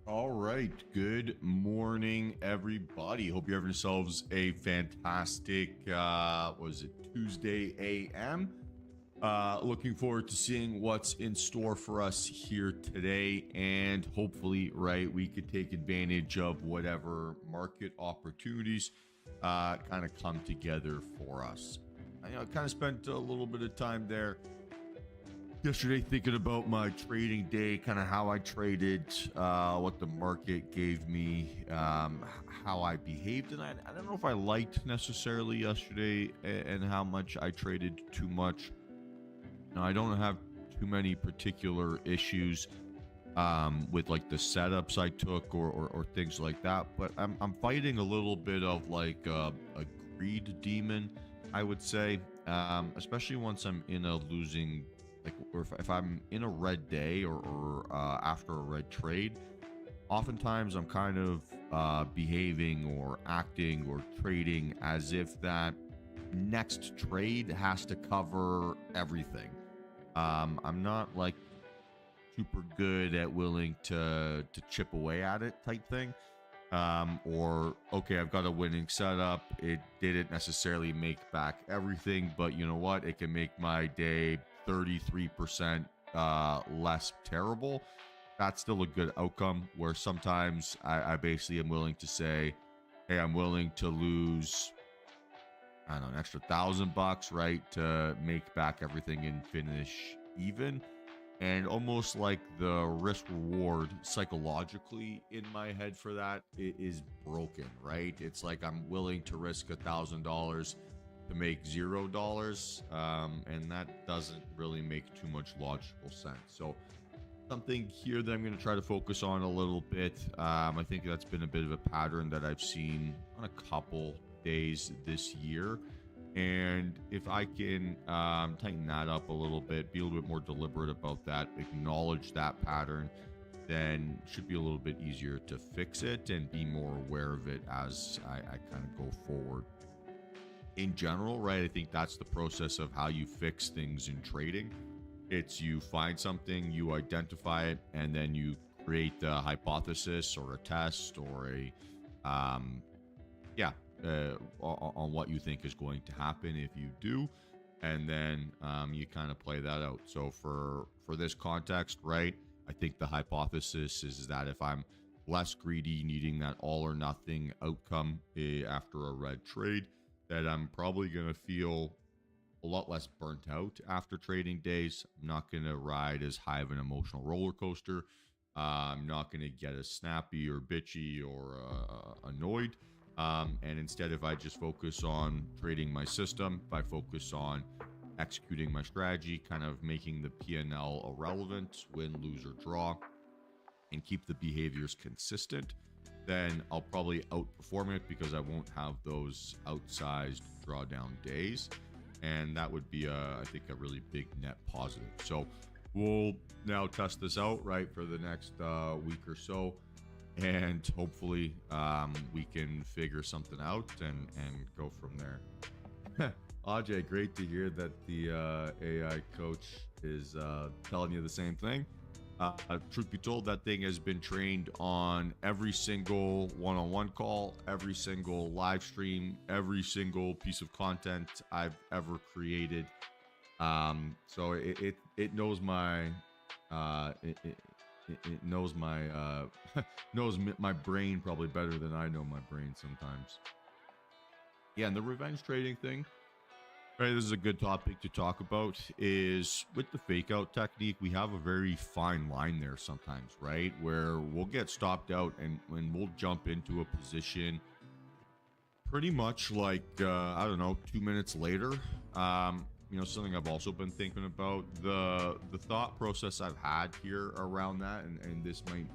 All right. Good morning, everybody. Hope you're having yourselves a fantastic, Tuesday AM. Looking forward to seeing what's in store for us here today. And hopefully, right, we could take advantage of whatever market opportunities kind of come together for us. I kind of spent a little bit of time there yesterday thinking about my trading day, kind of how I traded, what the market gave me, how I behaved. And I don't know if I liked necessarily yesterday and how much I traded too much. Now, I don't have too many particular issues with like the setups I took or things like that, but I'm fighting a little bit of like a greed demon, I would say, especially once I'm in a losing, like, or if I'm in a red day or after a red trade. Oftentimes I'm kind of behaving or acting or trading as if that next trade has to cover everything. I'm not like super good at willing to chip away at it type thing. Or okay, I've got a winning setup. It didn't necessarily make back everything, but you know what? It can make my day 33% less terrible. That's still a good outcome, where sometimes I basically am willing to say, hey, I'm willing to lose, I don't know, an extra $1,000, right, to make back everything and finish even. And almost like the risk reward psychologically in my head for that is broken, right? It's like I'm willing to risk $1,000 to make $0, and that doesn't really make too much logical sense. So something here that I'm going to try to focus on a little bit. I think that's been a bit of a pattern that I've seen on a couple days this year. And if I can tighten that up a little bit, be a little bit more deliberate about that, acknowledge that pattern, then it should be a little bit easier to fix it and be more aware of it as I kind of go forward. In general, right, I think that's the process of how you fix things in trading. It's you find something, you identify it, and then you create a hypothesis or a test or on what you think is going to happen if you do, and then you kind of play that out. So for this context, right, I think the hypothesis is that if I'm less greedy, needing that all or nothing outcome after a red trade, that I'm probably going to feel a lot less burnt out after trading days. I'm not going to ride as high of an emotional roller coaster. I'm not going to get as snappy or bitchy or annoyed. And instead, if I just focus on trading my system, if I focus on executing my strategy, kind of making the P&L irrelevant, win, lose, or draw, and keep the behaviors consistent, then I'll probably outperform it because I won't have those outsized drawdown days. And that would be, I think, a really big net positive. So we'll now test this out, right, for the next week or so. And hopefully we can figure something out and go from there. Ajay, great to hear that the AI coach is telling you the same thing. Truth be told, that thing has been trained on every single one-on-one call, every single live stream, every single piece of content I've ever created. So it knows my it knows my knows my brain probably better than I know my brain sometimes. Yeah, and the revenge trading thing, right, this is a good topic to talk about. Is with the fake out technique, we have a very fine line there sometimes, right, where we'll get stopped out and when we'll jump into a position pretty much like I don't know, 2 minutes later. Something I've also been thinking about, the thought process I've had here around that, and this might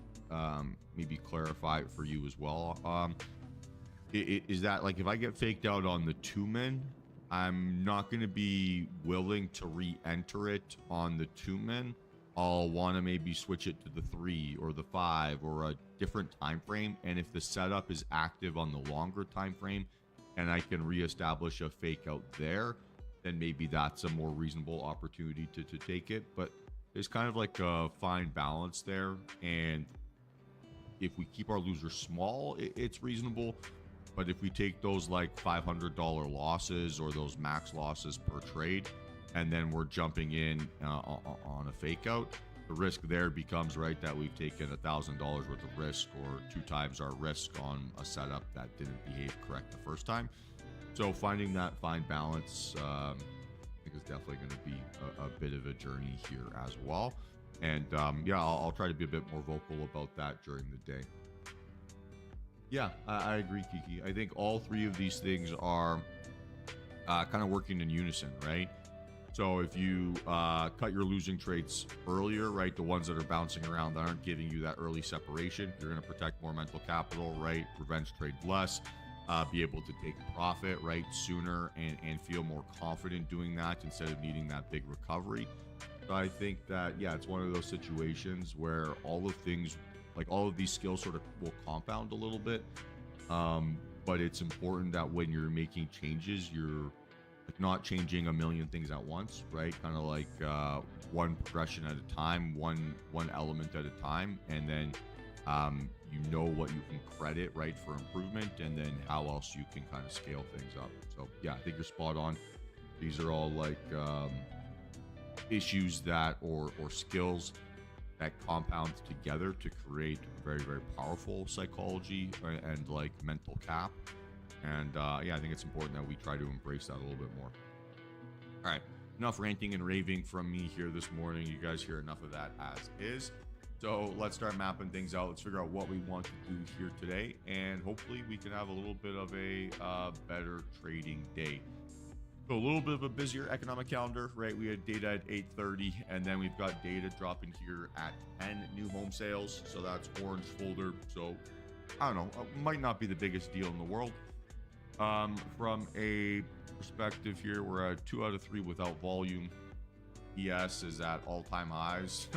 maybe clarify it for you as well. Is that, like, if I get faked out on the 2-min, I'm not going to be willing to re-enter it on the 2-min. I'll want to maybe switch it to the 3 or the 5 or a different time frame. And if the setup is active on the longer time frame and I can reestablish a fake out there, then maybe that's a more reasonable opportunity to take it. But there's kind of like a fine balance there. And if we keep our losers small, it's reasonable. But if we take those like $500 losses or those max losses per trade, and then we're jumping in on a fake out, the risk there becomes, right, that we've taken $1,000 worth of risk or 2 times our risk on a setup that didn't behave correct the first time. So finding that fine balance, I think is definitely going to be a bit of a journey here as well. And yeah, I'll try to be a bit more vocal about that during the day. Yeah, I agree, Kiki. I think all 3 of these things are kind of working in unison, right? So if you cut your losing trades earlier, right, the ones that are bouncing around that aren't giving you that early separation, you're going to protect more mental capital, right? Revenge trade less, be able to take profit, right, sooner and feel more confident doing that instead of needing that big recovery. So I think that, yeah, it's one of those situations where all of things, like all of these skills sort of will compound a little bit. But it's important that when you're making changes, you're not changing a million things at once, right? Kind of like one progression at a time, one element at a time, and then you know what you can credit, right, for improvement, and then how else you can kind of scale things up. So yeah, I think you're spot on. These are all like issues that or skills that compound together to create very, very powerful psychology and like mental cap. And yeah, I think it's important that we try to embrace that a little bit more. All right, enough ranting and raving from me here this morning. You guys hear enough of that as is. So let's start mapping things out. Let's figure out what we want to do here today, and hopefully we can have a little bit of a better trading day. So a little bit of a busier economic calendar, right? We had data at 8:30, and then we've got data dropping here at 10, new home sales. So that's orange folder. So I don't know, might not be the biggest deal in the world. From a perspective here, we're at 2 out of 3 without volume. ES is at all-time highs,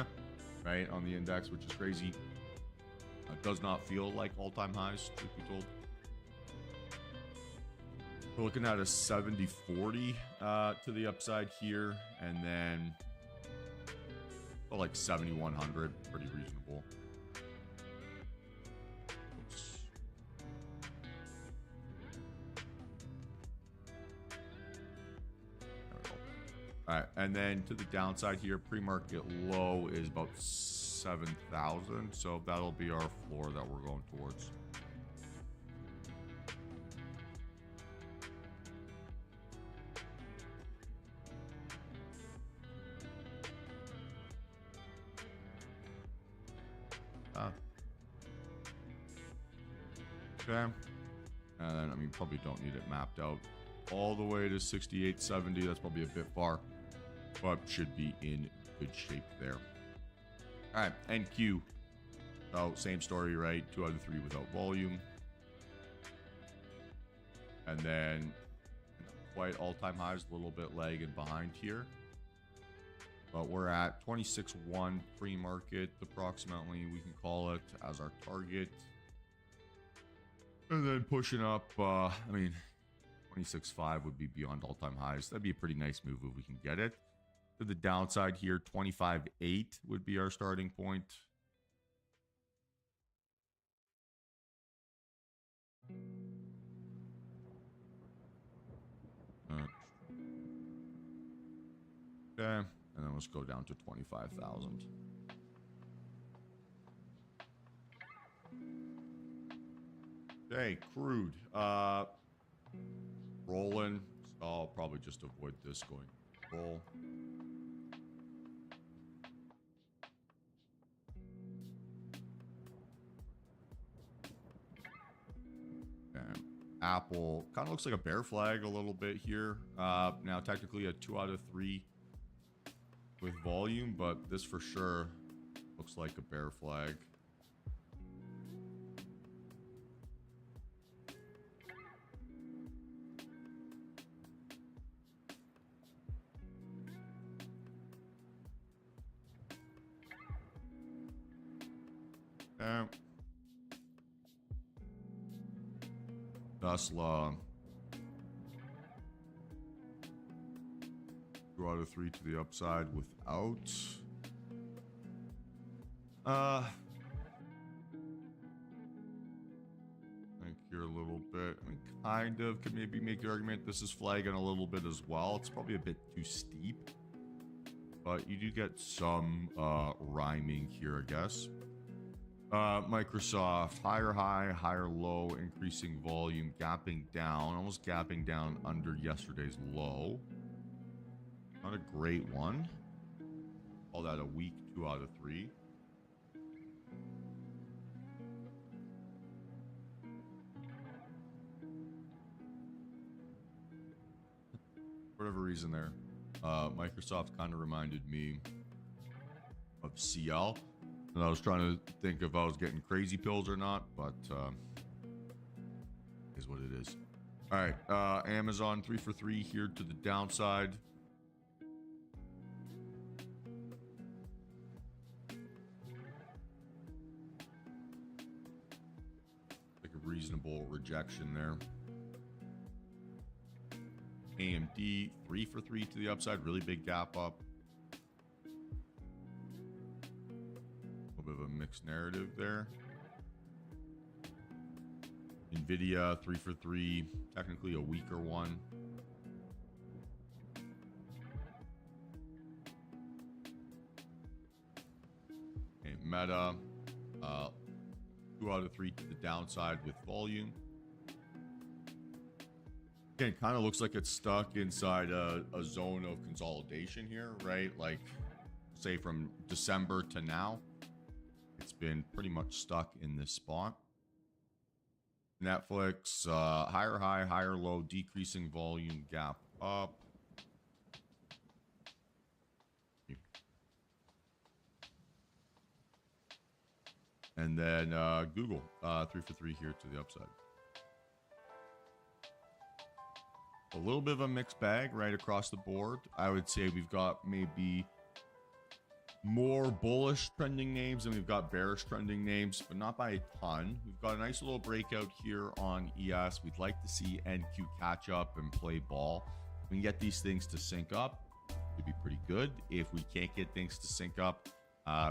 right, on the index, which is crazy. It does not feel like all-time highs, truth be told. We're looking at a 70-40 to the upside here, and then like 7,100, pretty reasonable. Oops. There we go. All right, and then to the downside here, pre-market low is about 7,000, so that'll be our floor that we're going towards. Okay, and then I mean probably don't need it mapped out all the way to 68.70. That's probably a bit far, but should be in good shape there. All right, NQ. So same story, right? 2 out of 3 without volume, and then quite all-time highs, a little bit lagging behind here, but we're at 26.1 pre-market approximately. We can call it as our target. And then pushing up, I mean, 26.5 would be beyond all-time highs. That'd be a pretty nice move if we can get it. To the downside here, 25.8 would be our starting point. Okay, and then let's go down to 25,000. Okay, crude. Rolling. So I'll probably just avoid this going roll. And Apple kind of looks like a bear flag a little bit here. Now technically a 2 out of 3 with volume, but this for sure looks like a bear flag. Tesla 2 out of 3 to the upside without. 2 out of 3 to the upside here a little bit. I mean, kind of could maybe make the argument this is flagging a little bit as well. It's probably a bit too steep, but you do get some rhyming here, I guess. Microsoft, higher high, higher low, increasing volume, gapping down, almost gapping down under yesterday's low. Not a great one. Call that a weak 2 out of 3. For whatever reason there, Microsoft kind of reminded me of CL. And I was trying to think if I was getting crazy pills or not, but is what it is. All right, Amazon 3 for 3 here to the downside. Like a reasonable rejection there. AMD 3 for 3 to the upside, really big gap up. Bit of a mixed narrative there. Nvidia 3 for 3, technically a weaker one. Okay, Meta 2 out of 3 to the downside with volume. Again, kind of looks like it's stuck inside a zone of consolidation here, right? Like, say from December to now. It's been pretty much stuck in this spot. Netflix, higher high, higher low, decreasing volume, gap up. And then Google, 3 for 3 here to the upside. A little bit of a mixed bag right across the board. I would say we've got maybe more bullish trending names and we've got bearish trending names, but not by a ton. We've got a nice little breakout here on ES. We'd like to see NQ catch up and play ball. If we can get these things to sync up, it'd be pretty good. If we can't get things to sync up,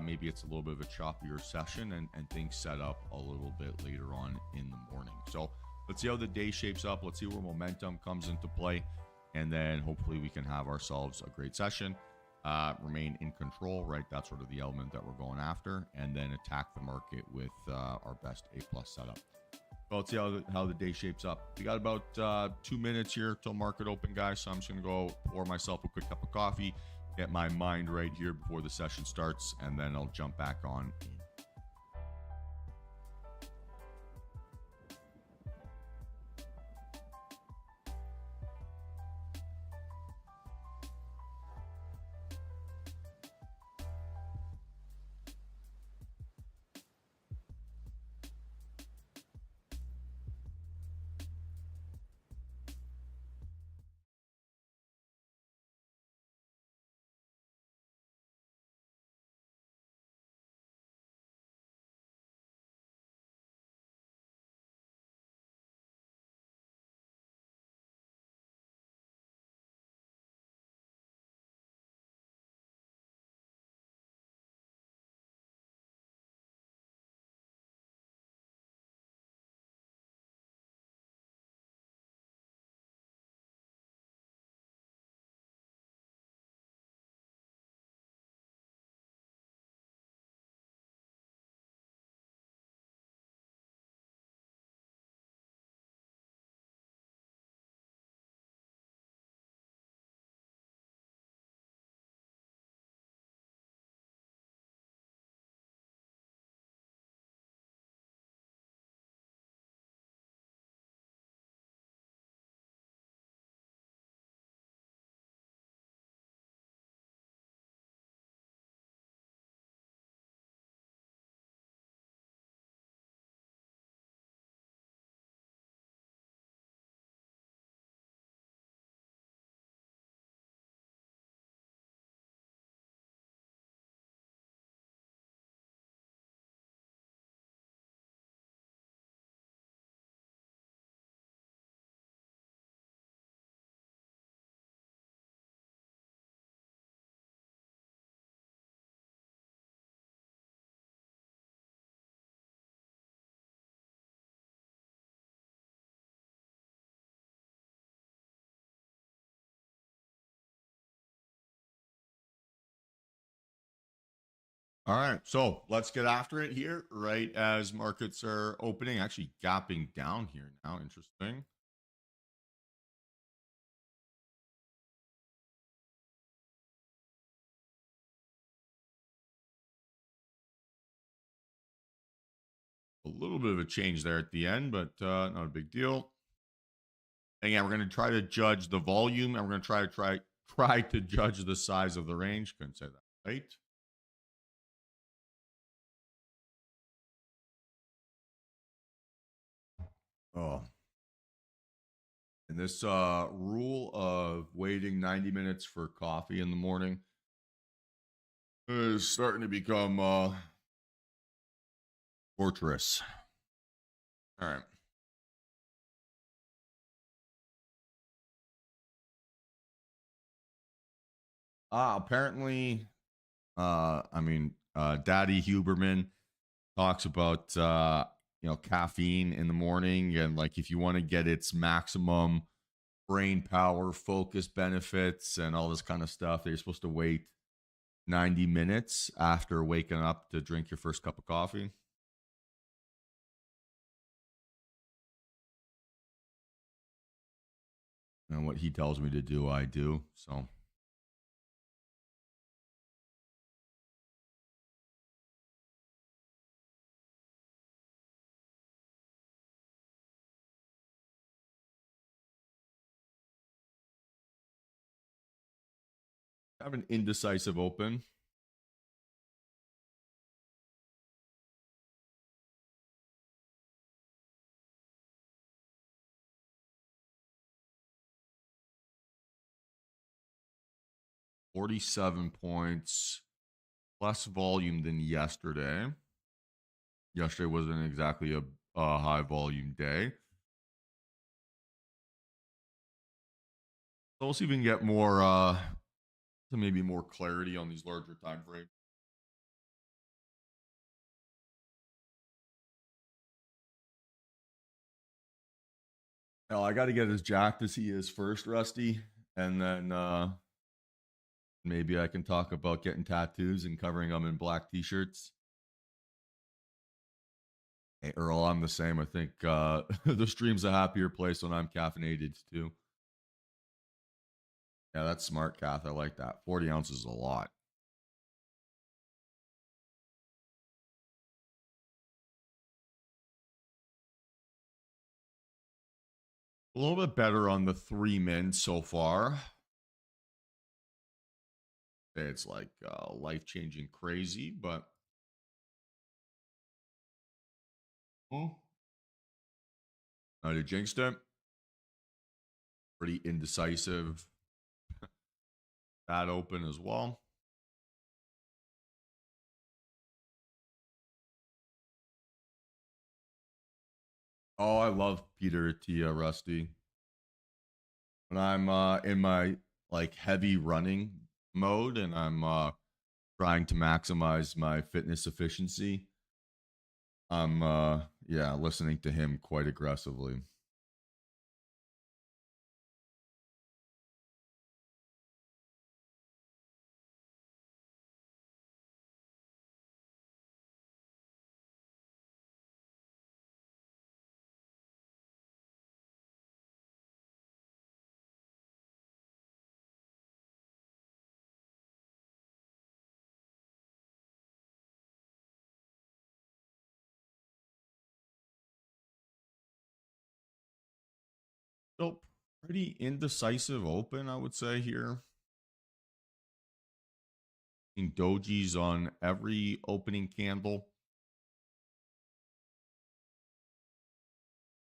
maybe it's a little bit of a choppier session and things set up a little bit later on in the morning. So let's see how the day shapes up. Let's see where momentum comes into play, and then hopefully we can have ourselves a great session. Remain in control, right? That's sort of the element that we're going after, and then attack the market with our best A+ setup. So let's see how the day shapes up. We got about 2 minutes here till market open, guys. So I'm just gonna go pour myself a quick cup of coffee, get my mind right here before the session starts, and then I'll jump back on in All right, so let's get after it here, right as markets are opening, actually gapping down here now. Interesting. A little bit of a change there at the end, but not a big deal. Again, we're going to try to judge the volume, and we're going to try to judge the size of the range. Couldn't say that right. Oh, and this rule of waiting 90 minutes for coffee in the morning is starting to become torturous. All right. Apparently, Daddy Huberman talks about caffeine in the morning, and like if you want to get its maximum brain power, focus benefits, and all this kind of stuff, you're supposed to wait 90 minutes after waking up to drink your first cup of coffee. And what he tells me to do, I do. So I have an indecisive open. 47 points, less volume than yesterday. Yesterday wasn't exactly a high volume day. So we'll see if we can get more, maybe more clarity on these larger time frames. Hell, I got to get as jacked as he is first, Rusty, and then maybe I can talk about getting tattoos and covering them in black t-shirts. Hey, Earl, I'm the same. I think the stream's a happier place when I'm caffeinated too. Yeah, that's smart, Kath. I like that. 40 ounces is a lot. A little bit better on the 3 min so far. It's like life changing crazy, but oh, I jinxed it. Pretty indecisive. That open as well. Oh, I love Peter Attia, Rusty. When I'm in my like heavy running mode and I'm trying to maximize my fitness efficiency, I'm listening to him quite aggressively. So pretty indecisive open, I would say here. In dojis on every opening candle.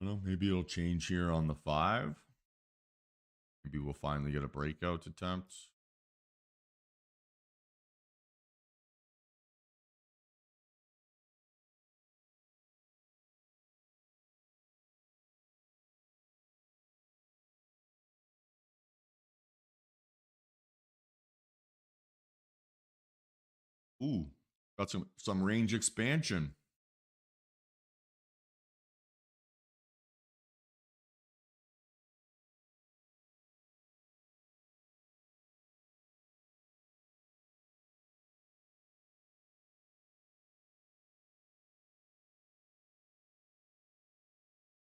I don't know, maybe it'll change here on the 5. Maybe we'll finally get a breakout attempt. Ooh, got some range expansion.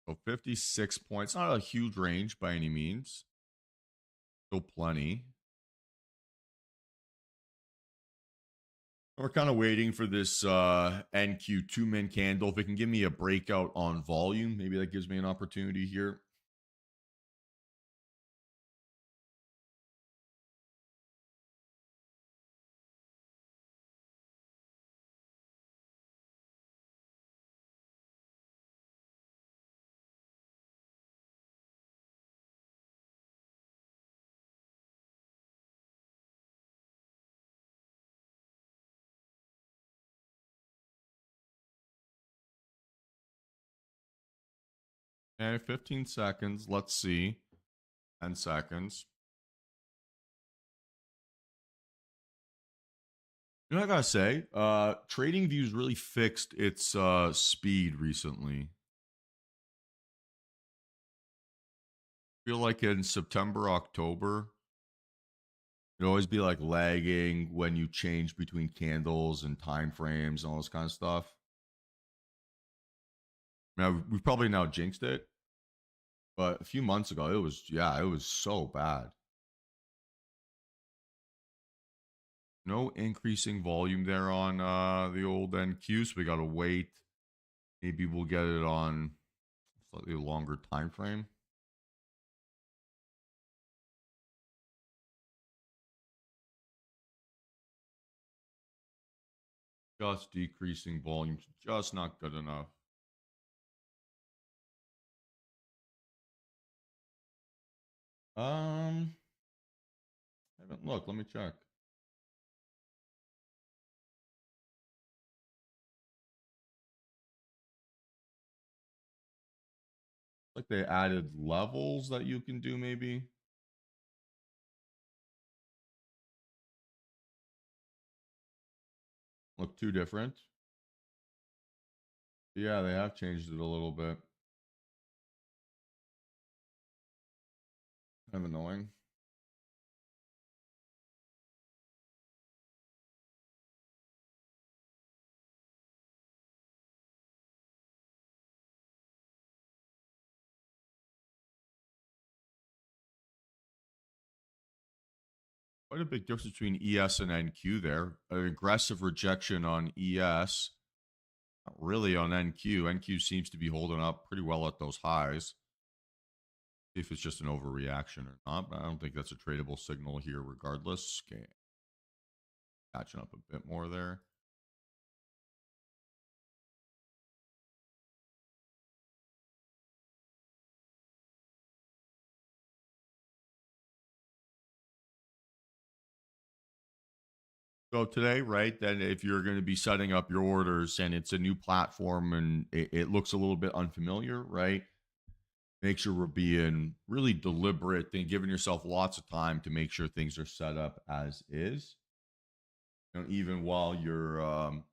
So 56 points, not a huge range by any means. Still plenty. We're kind of waiting for this NQ 2-min candle. If it can give me a breakout on volume, maybe that gives me an opportunity here. Okay, 15 seconds. Let's see. 10 seconds. You know what I gotta say? TradingView's really fixed its speed recently. I feel like in September, October, it'd always be like lagging when you change between candles and time frames and all this kind of stuff. Now we've probably now jinxed it, but a few months ago it was so bad. No increasing volume there on the old NQ, so we gotta wait. Maybe we'll get it on slightly longer time frame. Just decreasing volumes, just not good enough. I haven't looked. Let me check. Like they added levels that you can do, maybe. Look too different. Yeah, they have changed it a little bit. Kind of annoying. Quite a big difference between ES and NQ there. An aggressive rejection on ES, not really on NQ. NQ seems to be holding up pretty well at those highs. See if it's just an overreaction or not, but I don't think that's a tradable signal here regardless. Okay. Catching up a bit more there. So today, right, then if you're going to be setting up your orders and it's a new platform and it looks a little bit unfamiliar, right? Make sure we're being really deliberate and giving yourself lots of time to make sure things are set up as is. You know, even while you're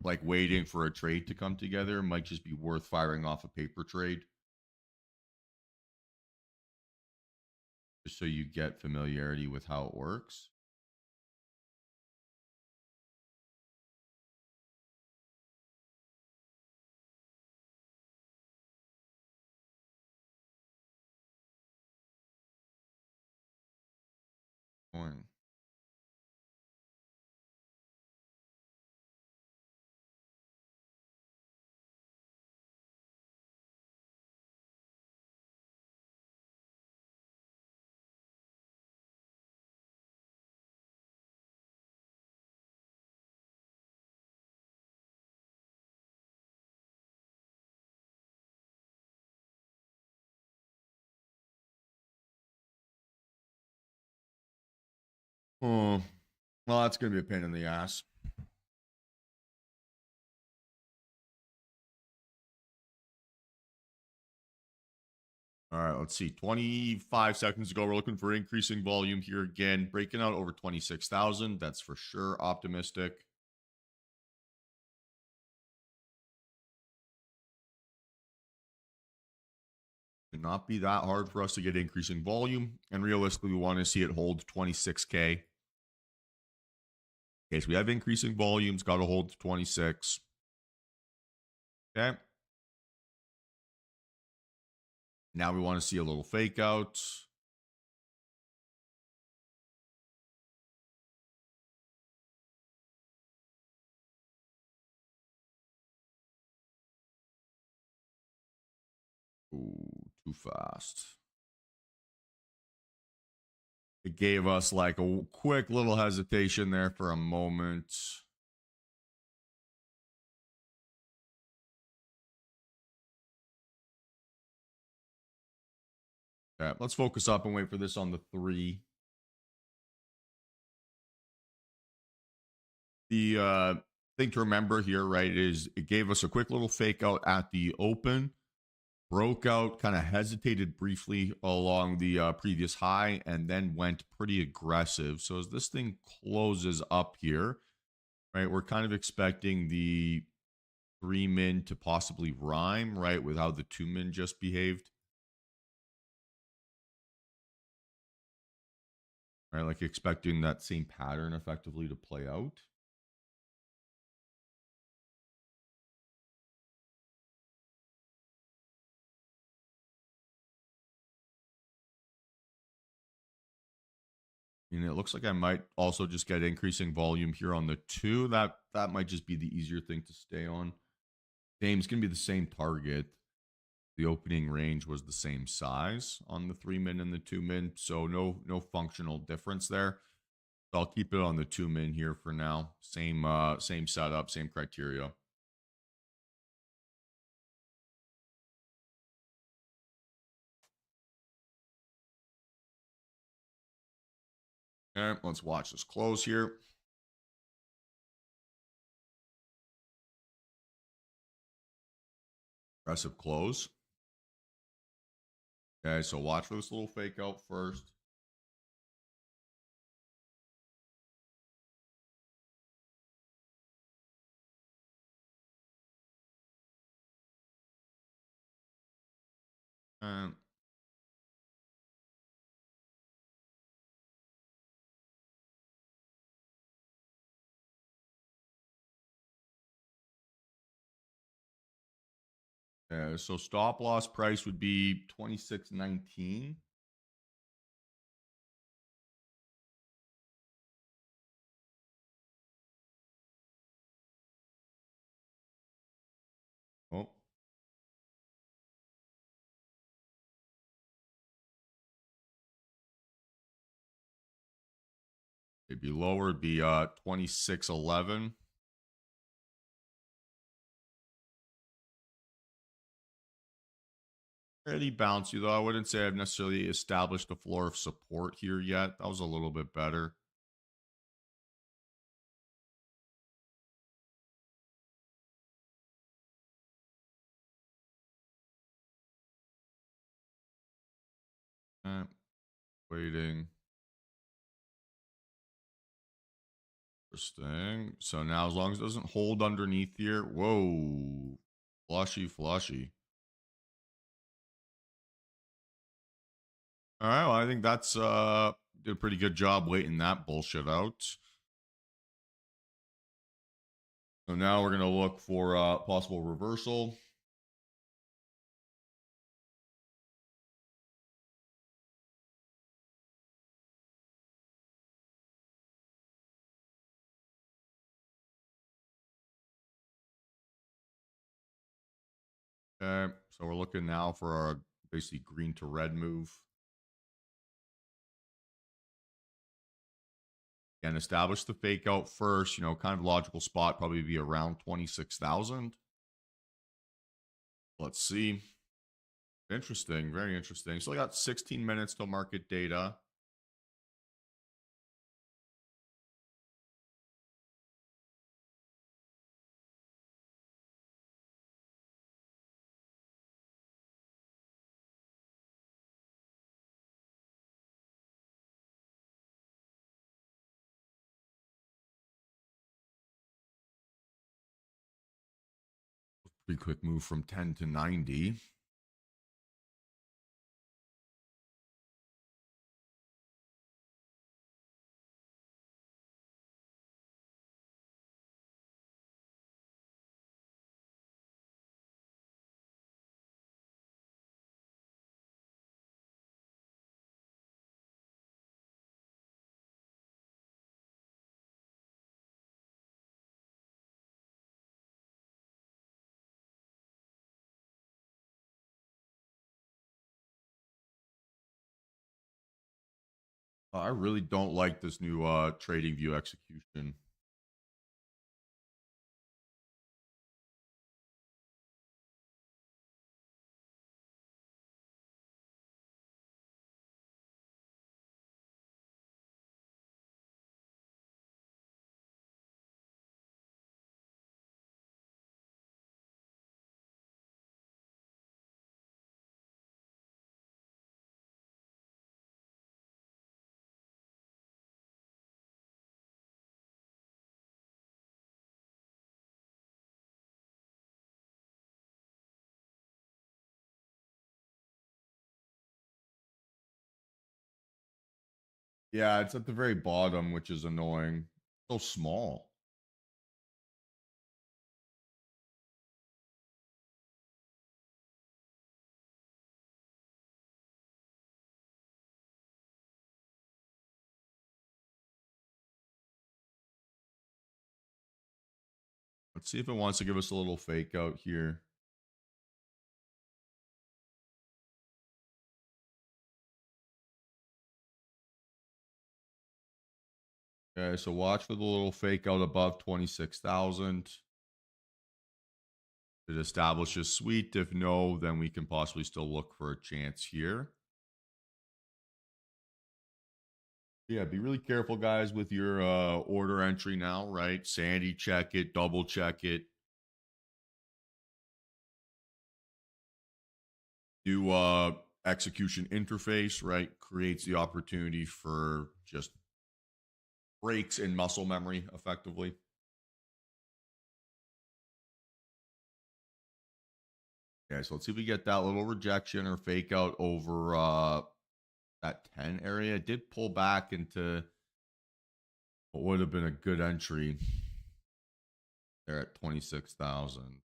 like waiting for a trade to come together, might just be worth firing off a paper trade just so you get familiarity with how it works. Coin. Oh, well, that's going to be a pain in the ass. All right, let's see. 25 seconds ago, we're looking for increasing volume here again, breaking out over 26,000. That's for sure optimistic. Should not be that hard for us to get increasing volume. And realistically, we want to see it hold 26K. Okay, so we have increasing volumes, got to hold 26. Okay. Now we want to see a little fake out. Ooh, too fast. It gave us like a quick little hesitation there for a moment. Okay, let's focus up and wait for this on the 3. The thing to remember here, right, is it gave us a quick little fake out at the open, broke out, kind of hesitated briefly along the previous high, and then went pretty aggressive. So as this thing closes up here, right, we're kind of expecting the 3 min to possibly rhyme, right, with how the 2 min just behaved. Right, like expecting that same pattern effectively to play out. And it looks like I might also just get increasing volume here on the 2. That might just be the easier thing to stay on. Game's gonna be the same target. The opening range was the same size on the 3 min and the 2 min, so no functional difference there. So I'll keep it on the 2 min here for now. Same setup, same criteria. Okay, let's watch this close here. Aggressive close. Okay, so watch for this little fake out first. And so stop loss price would be 26.19. Oh, it'd be lower. It'd be 26.11. Pretty bouncy though. I wouldn't say I've necessarily established a floor of support here yet. That was a little bit better. Waiting. Interesting. So now as long as it doesn't hold underneath here. Whoa. Flushy. All right. Well, I think that's did a pretty good job waiting that bullshit out. So now we're gonna look for possible reversal. Okay, so we're looking now for our basically green to red move. And establish the fake out first, you know, kind of logical spot, probably be around 26,000. Let's see. Interesting, very interesting. So I got 16 minutes till market data. Pretty quick move from 10 to 90. I really don't like this new trading view execution. Yeah, it's at the very bottom, which is annoying. So small. Let's see if it wants to give us a little fake out here. Okay, so watch for the little fake out above 26,000. It establishes sweet. If no, then we can possibly still look for a chance here. Yeah, be really careful, guys, with your order entry now, right? Sandy check it, double check it. Do execution interface, right? Creates the opportunity for just breaks in muscle memory effectively. Yeah, so let's see if we get that little rejection or fake out over that 10 area. It did pull back into what would have been a good entry there at 26,000.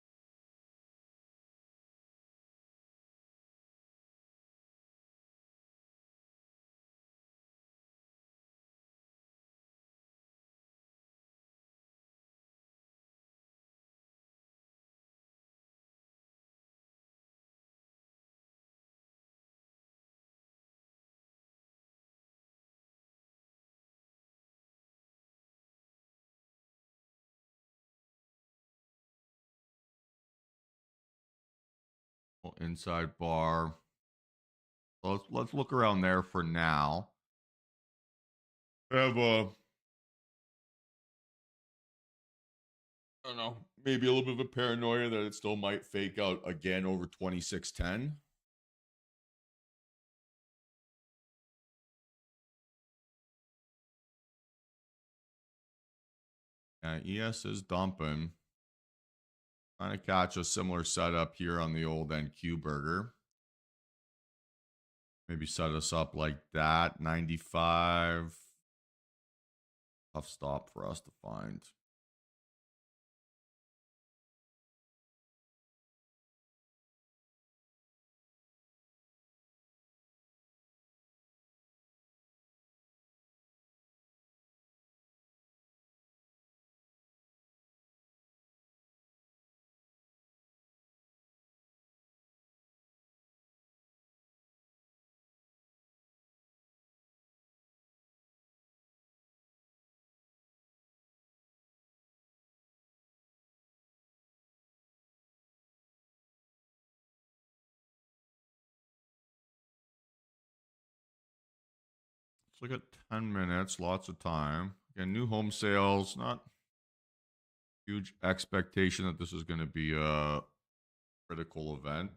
Well, inside bar. So let's look around there for now. Have I don't know, maybe a little bit of a paranoia that it still might fake out again over 2610. ES is dumping. Trying to catch a similar setup here on the old NQ burger. Maybe set us up like that. 95. Tough stop for us to find. Let's look at 10 minutes. Lots of time. Again, new home sales. Not huge expectation that this is going to be a critical event.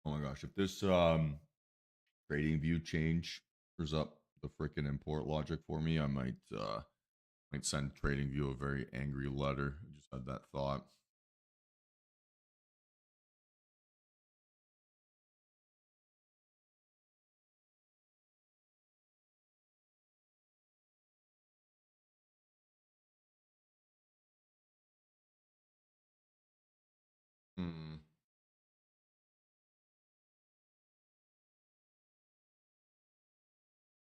Oh my gosh, if this trading view change screws up the freaking import logic for me, I might send trading view a very angry letter. I just had that thought. Hmm.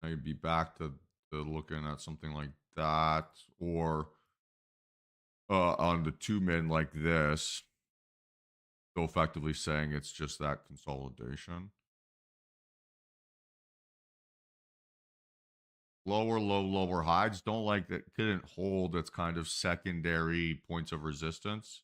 I'd be back to looking at something like that, or on the 2 min like this, so effectively saying it's just that consolidation. Lower low, lower high. I just don't like that couldn't hold its kind of secondary points of resistance.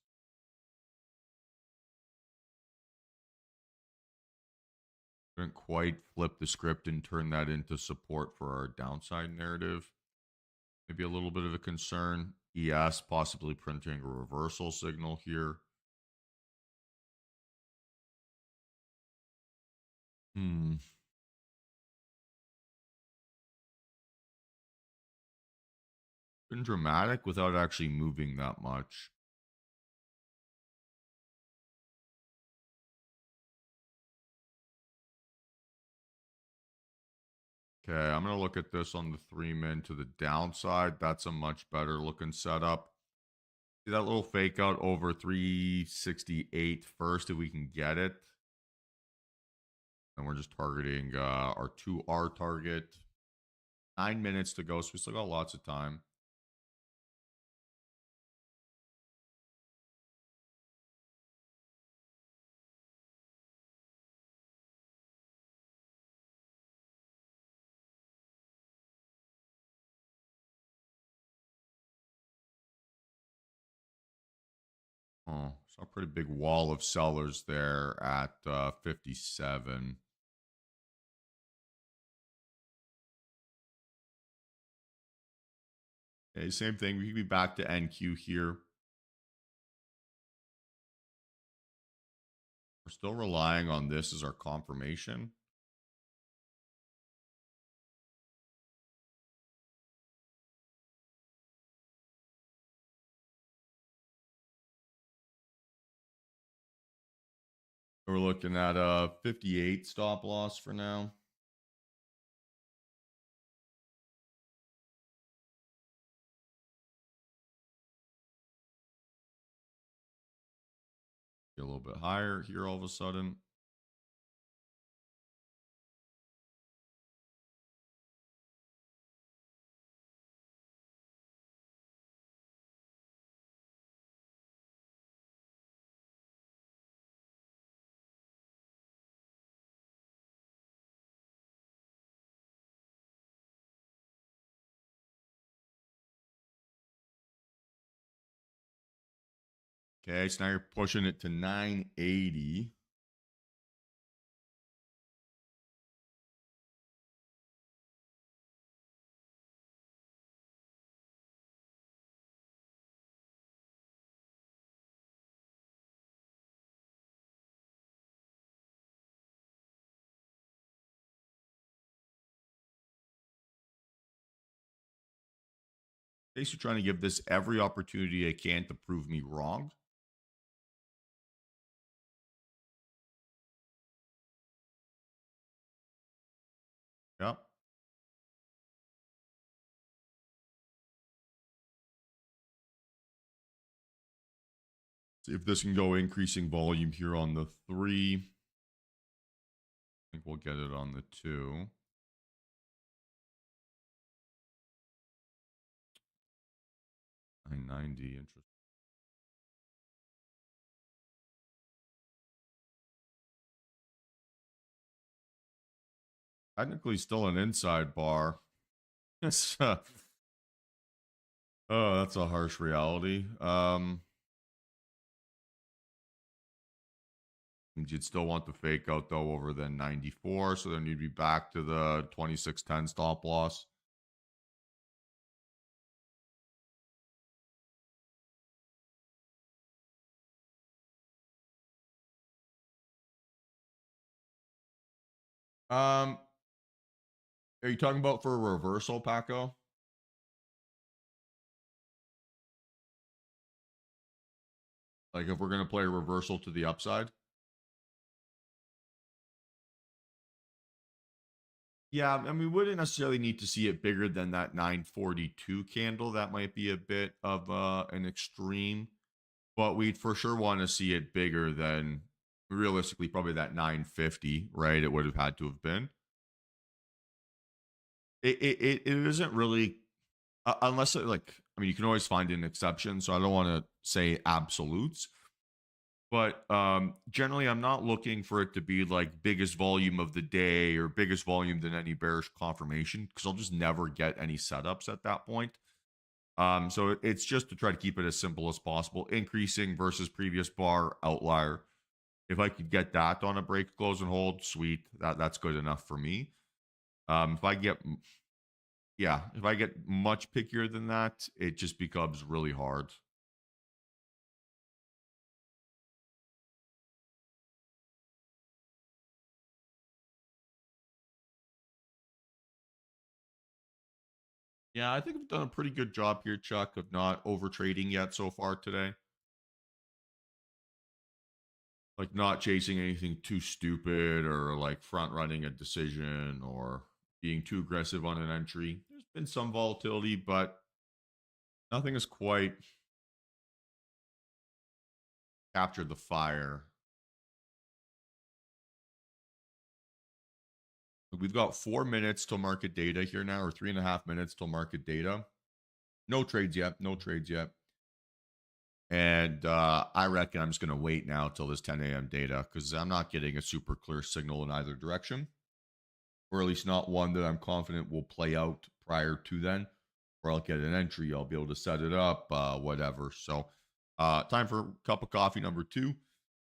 Couldn't quite flip the script and turn that into support for our downside narrative. Maybe a little bit of a concern. ES possibly printing a reversal signal here. Been dramatic without actually moving that much. Okay, I'm going to look at this on the 3-min to the downside. That's a much better looking setup. See that little fake out over 368 first if we can get it. And we're just targeting our 2R target. 9 minutes to go, so we still got lots of time. Oh, saw a pretty big wall of sellers there at 57. Okay, same thing. We could be back to NQ here. We're still relying on this as our confirmation. We're looking at a 58 stop loss for now. Get a little bit higher here all of a sudden. Okay, so now you're pushing it to 980. Basically trying to give this every opportunity I can to prove me wrong. Yep. See if this can go increasing volume here on the 3. I think we'll get it on the 2. 990. Interesting. Technically still an inside bar. Yes. Oh, that's a harsh reality. You'd still want the fake out though over the 94, so then you'd be back to the 2610 stop loss. Are you talking about for a reversal, Paco? Like if we're gonna play a reversal to the upside? Yeah, I mean, we wouldn't necessarily need to see it bigger than that 942 candle. That might be a bit of an extreme, but we'd for sure want to see it bigger than realistically probably that 950, right? It would have had to have been. It isn't really unless it, like, I mean, you can always find an exception, so I don't want to say absolutes, But generally, I'm not looking for it to be like biggest volume of the day or biggest volume than any bearish confirmation because I'll just never get any setups at that point. So it's just to try to keep it as simple as possible. Increasing versus previous bar outlier. If I could get that on a break, close, and hold, sweet. That's good enough for me. If I get, yeah, if I get much pickier than that, it just becomes really hard. Yeah, I think I've done a pretty good job here, Chuck, of not over trading yet so far today. Like not chasing anything too stupid or like front running a decision or being too aggressive on an entry. There's been some volatility, but nothing has quite captured the fire. We've got 4 minutes till market data here now, or 3.5 minutes till market data. No trades yet. No trades yet. And I reckon I'm just going to wait now till this 10 a.m. data because I'm not getting a super clear signal in either direction, or at least not one that I'm confident will play out prior to then, or I'll get an entry. I'll be able to set it up, whatever. So time for a cup of coffee number 2.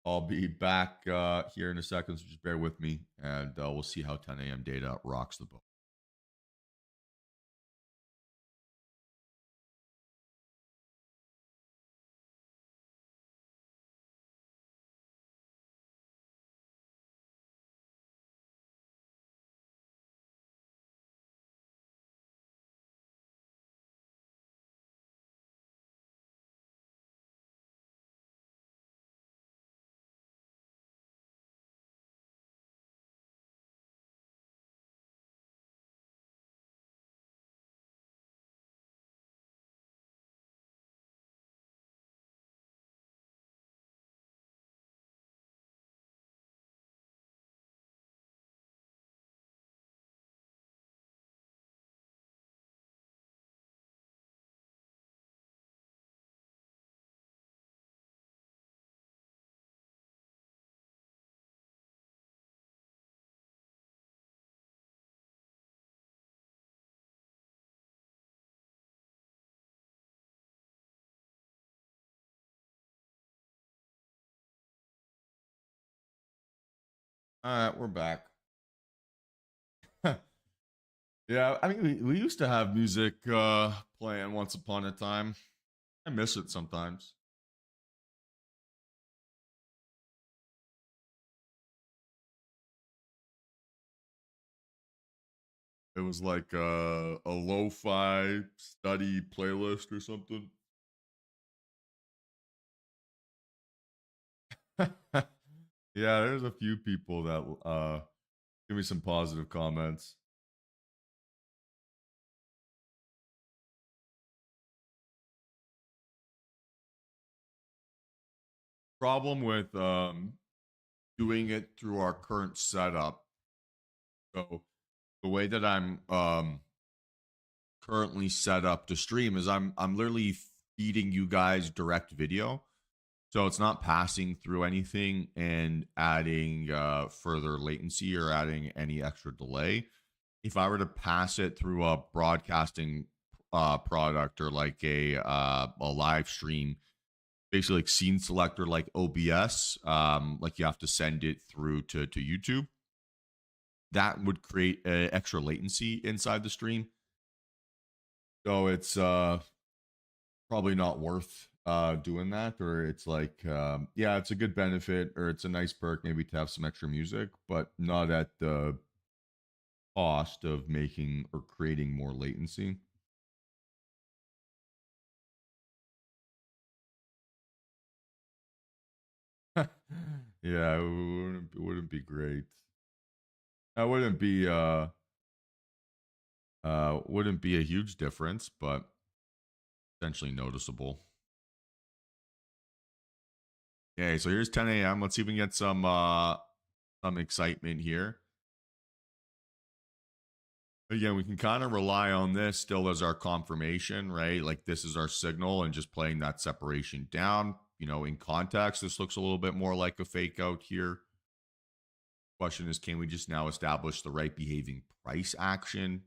I'll be back here in a second, so just bear with me, and we'll see how 10 a.m. data rocks the boat. All right, we're back. Yeah, I mean, we used to have music playing once upon a time. I miss it sometimes. It was like a lo-fi study playlist or something. Yeah, there's a few people that give me some positive comments. Problem with doing it through our current setup. So the way that I'm currently set up to stream is I'm literally feeding you guys direct video. So it's not passing through anything and adding further latency or adding any extra delay. If I were to pass it through a broadcasting product or like a live stream, basically like scene selector like OBS, like you have to send it through to YouTube, that would create extra latency inside the stream. So it's probably not worth doing that, or it's like yeah, it's a good benefit or it's a nice perk maybe to have some extra music, but not at the cost of making or creating more latency. Yeah, it wouldn't be great. That wouldn't be a huge difference, but potentially noticeable. Okay, so here's 10 a.m. Let's see if we can get some excitement here. Again, we can kind of rely on this still as our confirmation, right? Like this is our signal and just playing that separation down. you know, in context, this looks a little bit more like a fake out here. Question is, can we just now establish the right behaving price action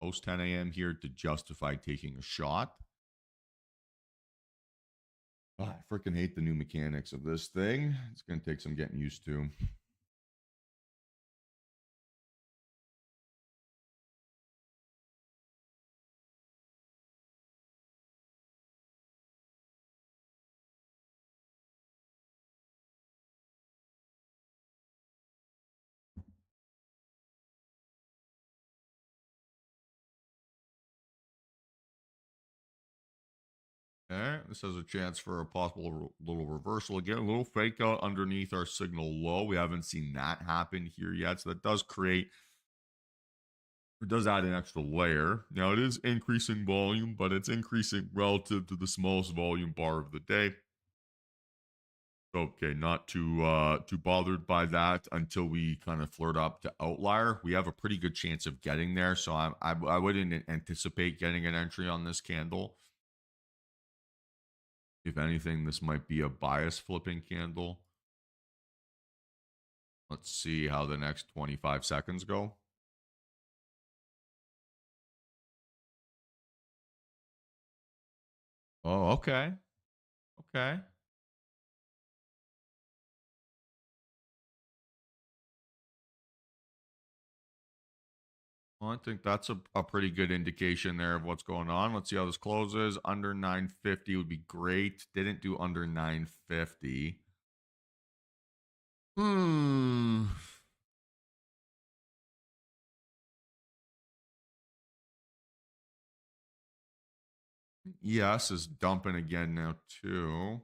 post 10 a.m. here to justify taking a shot? Oh, I freaking hate the new mechanics of this thing. It's going to take some getting used to. Okay, this has a chance for a possible little reversal again. A little fake out underneath our signal low. We haven't seen that happen here yet. So that does create, it does add an extra layer. Now it is increasing volume, but it's increasing relative to the smallest volume bar of the day. Okay, not too bothered by that until we kind of flirt up to outlier. We have a pretty good chance of getting there, so I wouldn't anticipate getting an entry on this candle. If anything, this might be a bias flipping candle. Let's see how the next 25 seconds go. Oh, okay. Okay. Well, I think that's a pretty good indication there of what's going on. Let's see how this closes. Under 950 would be great. Didn't do under 950. Hmm. Yes is dumping again now too.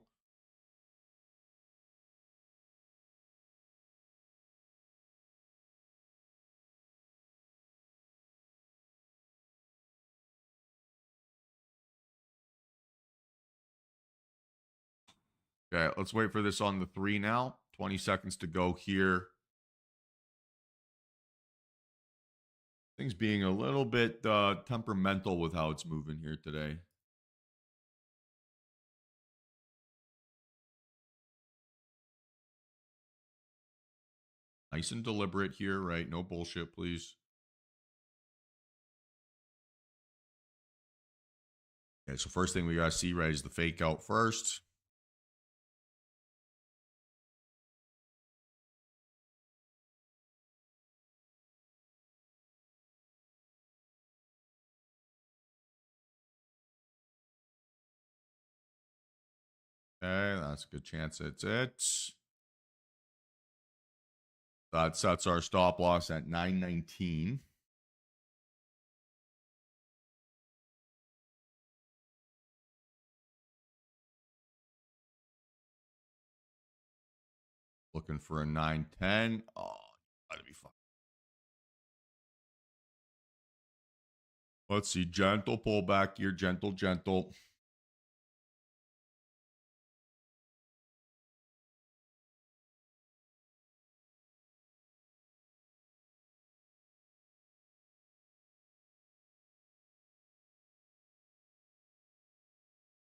Okay, let's wait for this on the 3 now. 20 seconds to go here. Things being a little bit temperamental with how it's moving here today. Nice and deliberate here, right? No bullshit, please. Okay, so first thing we got to see, right, is the fake out first. Okay, that's a good chance it's it. That sets our stop loss at 919. Looking for a 910. Oh, gotta be fun. Let's see. Gentle pullback here. Gentle, gentle.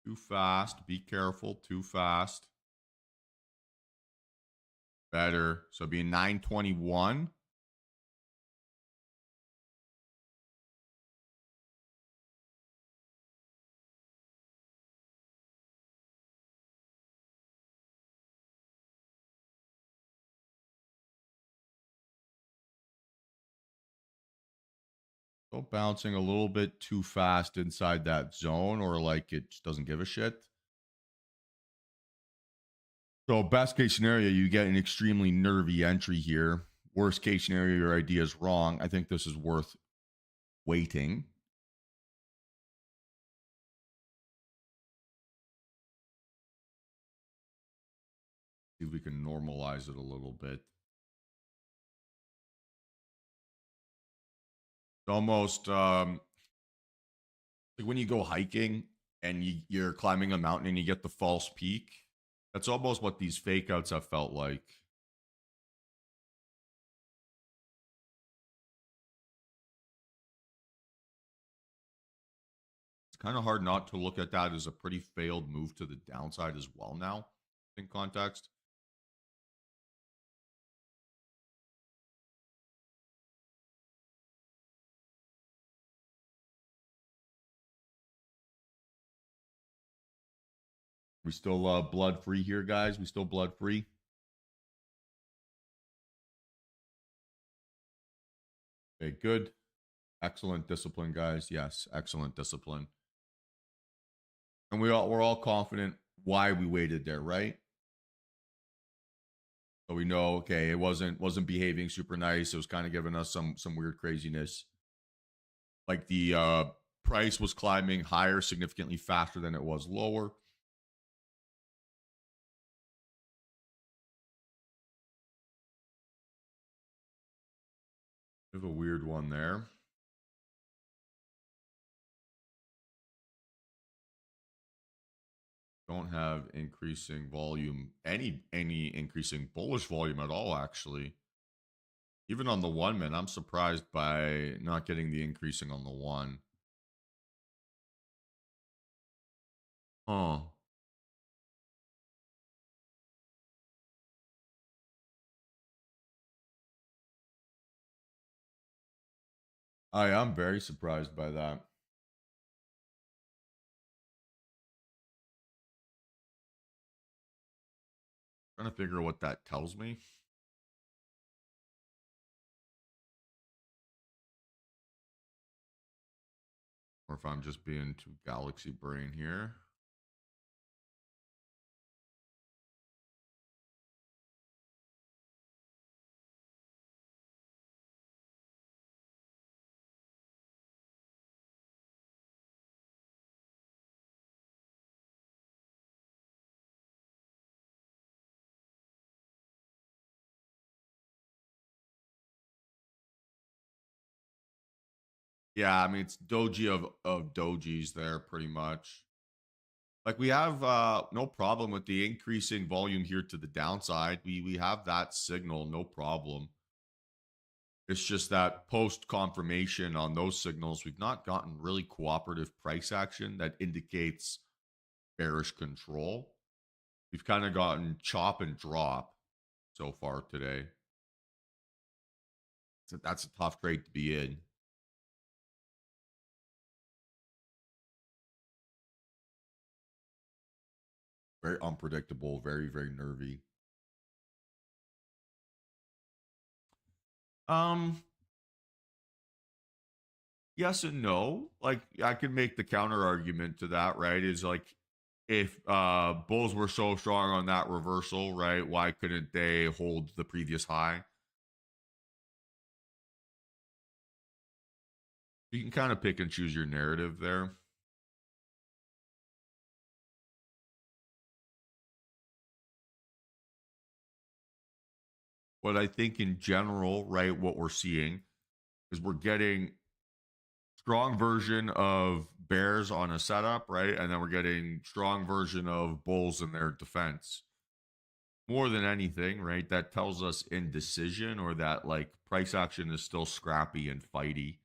Too fast. Be careful. Too fast. Better. So be 921. Still bouncing a little bit too fast inside that zone, or like it just doesn't give a shit. So best case scenario, you get an extremely nervy entry here. Worst case scenario, your idea is wrong. I think this is worth waiting. See if we can normalize it a little bit. It's almost like when you go hiking and you're climbing a mountain and you get the false peak. That's almost what these fake outs have felt like. It's kind of hard not to look at that as a pretty failed move to the downside as well now in context. We still blood free here, guys. We still blood free. Okay, good. Excellent discipline, guys. Yes, excellent discipline. And we're all confident why we waited there, right? So we know, okay, it wasn't behaving super nice. It was kind of giving us some weird craziness. Like the price was climbing higher significantly faster than it was lower. There's a weird one there. Don't have increasing volume, any increasing bullish volume at all, actually. Even on the 1 minute, I'm surprised by not getting the increasing on the 1. Huh. I am very surprised by that. Trying to figure what that tells me. Or if I'm just being too galaxy brain here. Yeah, I mean it's doji of dojis there pretty much. Like we have no problem with the increasing volume here to the downside. We have that signal, no problem. It's just that post confirmation on those signals, we've not gotten really cooperative price action that indicates bearish control. We've kind of gotten chop and drop so far today. So that's a tough trade to be in. Very unpredictable, very nervy. Um, yes and no. Like I can make the counter argument to that, right? Is like if bulls were so strong on that reversal, right? Why couldn't they hold the previous high? You can kind of pick and choose your narrative there. But I think in general, right, what we're seeing is we're getting strong version of bears on a setup, right? And then we're getting strong version of bulls in their defense. More than anything, right? That tells us indecision or that like price action is still scrappy and fighty.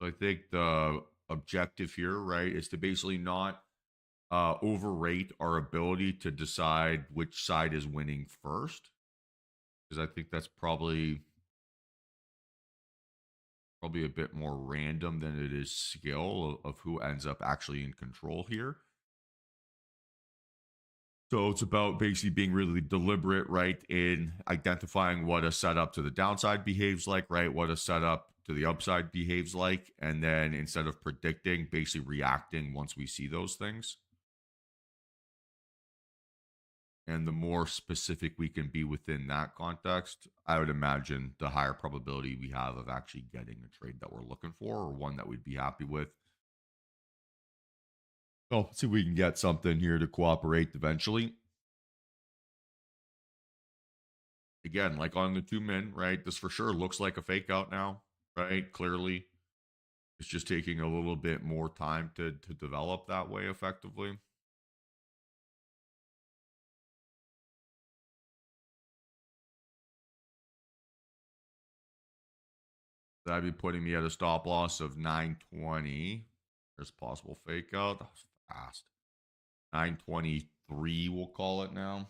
So I think the objective here, right, is to basically not overrate our ability to decide which side is winning first, because I think that's probably a bit more random than it is skill of who ends up actually in control here. So it's about basically being really deliberate, right, in identifying what a setup to the downside behaves like, right, what a setup to the upside behaves like, and then instead of predicting, basically reacting once we see those things. And the more specific we can be within that context, I would imagine the higher probability we have of actually getting a trade that we're looking for or one that we'd be happy with. So let's see if we can get something here to cooperate eventually. Again, like on the 2 min, right? This for sure looks like a fake out now, right? Clearly, it's just taking a little bit more time to develop that way effectively. That'd be putting me at a stop loss of 920. There's possible fake out. That was fast. 923, we'll call it now.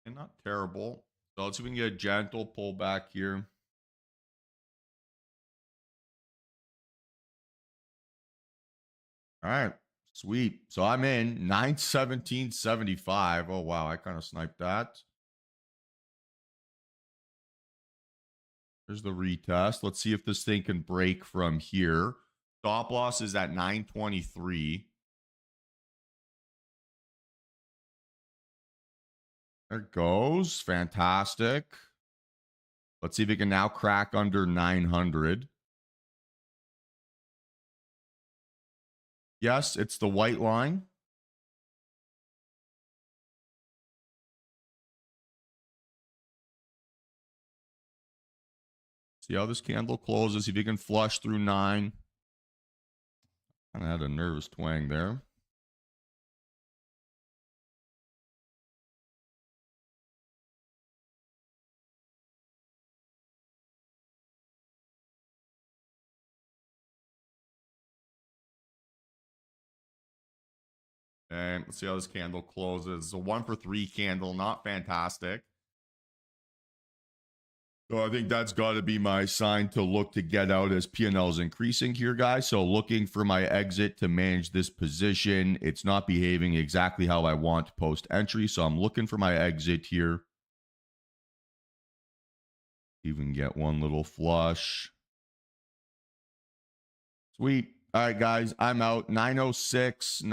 And not terrible. So let's see if we can get a gentle pullback here. All right, sweet. So I'm in 917.75. Oh, wow. I kind of sniped that. There's the retest. Let's see if this thing can break from here. Stop loss is at 923. There it goes. Fantastic. Let's see if it can now crack under 900. Yes, it's the white line. See how this candle closes. See if you can flush through 9. Kind of had a nervous twang there. And let's see how this candle closes. It's a 1 for 3 candle, not fantastic. So I think that's got to be my sign to look to get out as P&L is increasing here, guys. So looking for my exit to manage this position. It's not behaving exactly how I want post entry. So I'm looking for my exit here. Even get one little flush. Sweet. All right, guys, I'm out. 906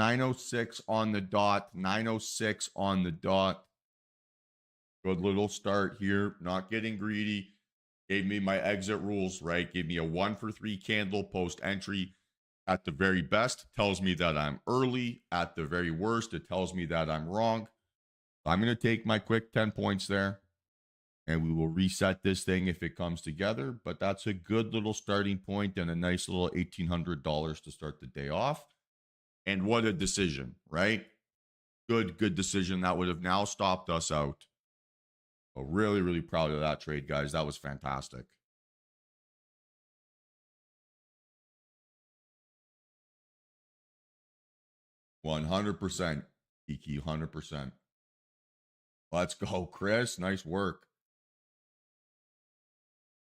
on the dot. 906 on the dot. Good little start here. Not getting greedy. Gave me my exit rules, right? Gave me a 1 for 3 candle post entry. At the very best, tells me that I'm early. At the very worst, it tells me that I'm wrong. I'm going to take my quick 10 points there. And we will reset this thing if it comes together. But that's a good little starting point and a nice little $1,800 to start the day off. And what a decision, right? Good decision. That would have now stopped us out. So really, really proud of that trade, guys. That was fantastic. $100%. Kiki, 100%. Let's go, Chris. Nice work.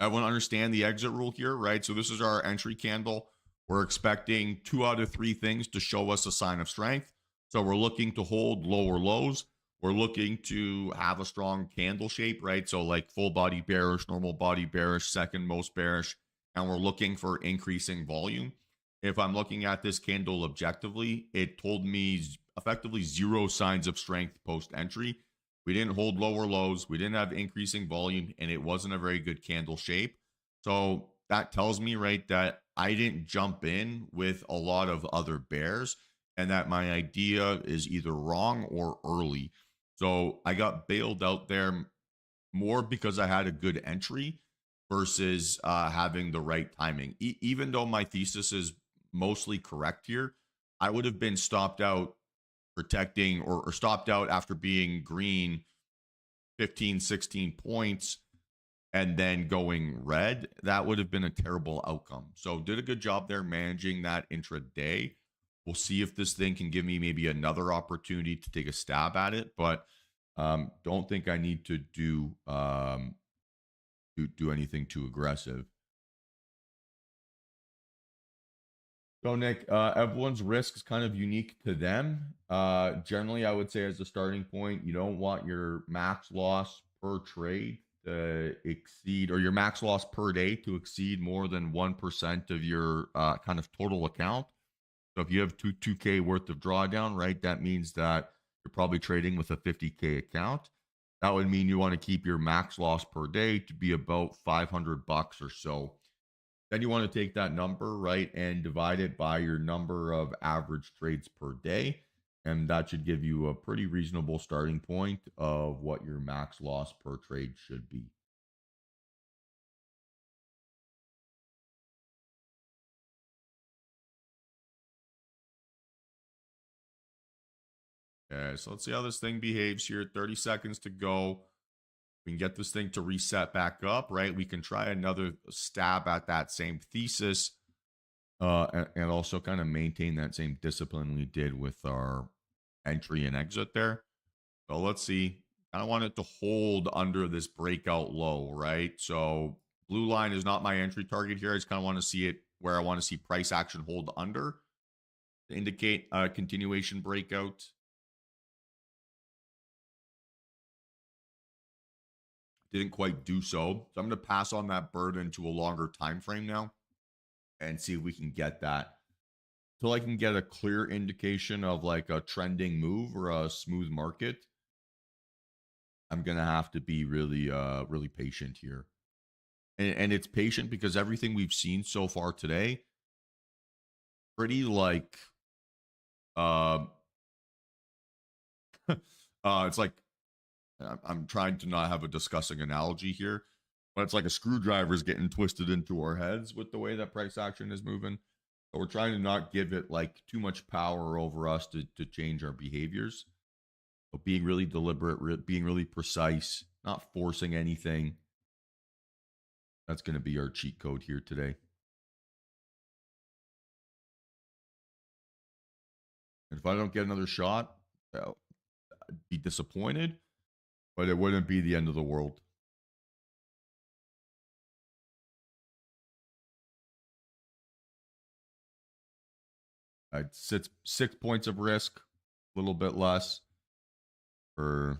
I want to understand the exit rule here, right? So this is our entry candle. We're expecting 2 out of 3 things to show us a sign of strength. So we're looking to hold lower lows. We're looking to have a strong candle shape, right? So like full body bearish, normal body bearish, second most bearish. And we're looking for increasing volume. If I'm looking at this candle objectively, it told me effectively 0 signs of strength post entry. We didn't hold lower lows. We didn't have increasing volume, and it wasn't a very good candle shape. So that tells me, right, that I didn't jump in with a lot of other bears and that my idea is either wrong or early. So I got bailed out there more because I had a good entry versus having the right timing. Even though my thesis is mostly correct here, I would have been stopped out protecting or stopped out after being green 15, 16 points and then going red. That would have been a terrible outcome. So did a good job there managing that intraday. We'll see if this thing can give me maybe another opportunity to take a stab at it, but don't think I need to do anything too aggressive. So Nick, everyone's risk is kind of unique to them. Generally, I would say as a starting point, you don't want your max loss per trade to exceed, or your max loss per day to exceed more than 1% of your kind of total account. So if you have 2K worth of drawdown, right, that means that you're probably trading with a 50K account. That would mean you want to keep your max loss per day to be about $500 or so. Then you want to take that number, right, and divide it by your number of average trades per day. And that should give you a pretty reasonable starting point of what your max loss per trade should be. Okay, so let's see how this thing behaves here. 30 seconds to go. We can get this thing to reset back up, right? We can try another stab at that same thesis, and also kind of maintain that same discipline we did with our entry and exit there. So let's see. I don't want it to hold under this breakout low, right? So blue line is not my entry target here. I just kind of want to see it where I want to see price action hold under to indicate a continuation breakout. Didn't quite do so. So I'm going to pass on that burden to a longer time frame now and see if we can get that. Till I can get a clear indication of like a trending move or a smooth market, I'm gonna have to be really patient here. And it's patient because everything we've seen so far today, pretty like uh it's like I'm trying to not have a discussing analogy here, but it's like a screwdriver's getting twisted into our heads with the way that price action is moving. So we're trying to not give it like too much power over us to change our behaviors. But being really deliberate, being really precise, not forcing anything. That's going to be our cheat code here today. And if I don't get another shot, I'd be disappointed, but it wouldn't be the end of the world. I'd 6 points of risk, a little bit less for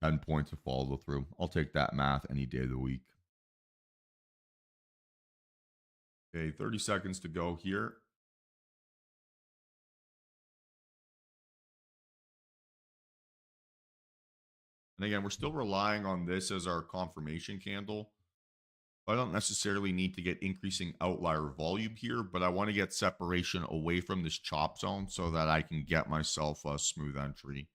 10 points of follow through. I'll take that math any day of the week. Okay, 30 seconds to go here. And again, we're still relying on this as our confirmation candle. I don't necessarily need to get increasing outlier volume here, but I want to get separation away from this chop zone so that I can get myself a smooth entry.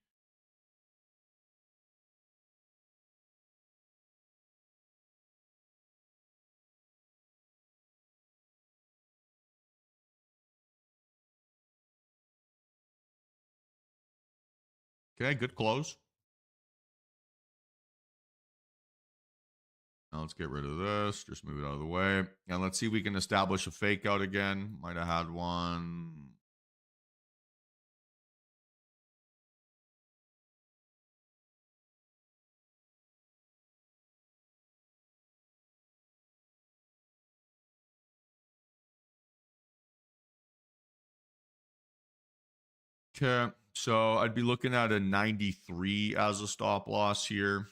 Okay, good close. Now let's get rid of this. Just move it out of the way. And let's see if we can establish a fake out again. Might have had one. Okay, so I'd be looking at a 93 as a stop loss here.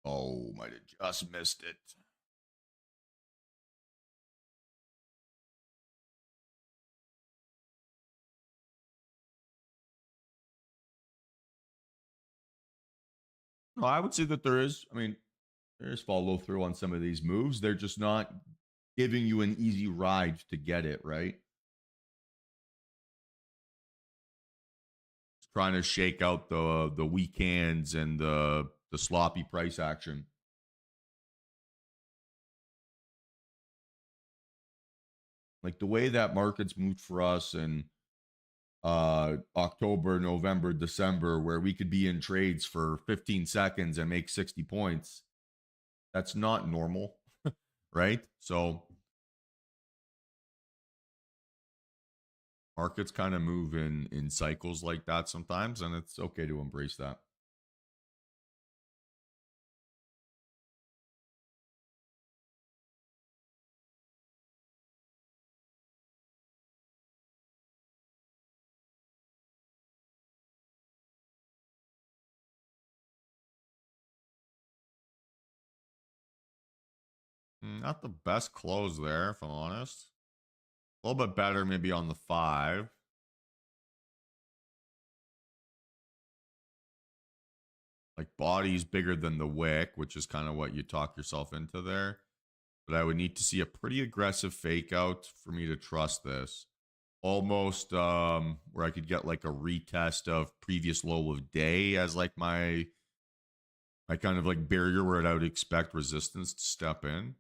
Oh, might have just missed it. No, I would say that there is. I mean, there's follow through on some of these moves. They're just not giving you an easy ride to get it, right? It's trying to shake out the weak hands and the sloppy price action. Like the way that markets moved for us in October, November, December, where we could be in trades for 15 seconds and make 60 points. That's not normal, right? So markets kind of move in cycles like that sometimes, and it's okay to embrace that. Not the best close there, if I'm honest. A little bit better maybe on the 5. like body's bigger than the wick, which is kind of what you talk yourself into there. But I would need to see a pretty aggressive fake out for me to trust this. Almost where I could get like a retest of previous low of day as like my kind of like barrier where I would expect resistance to step in.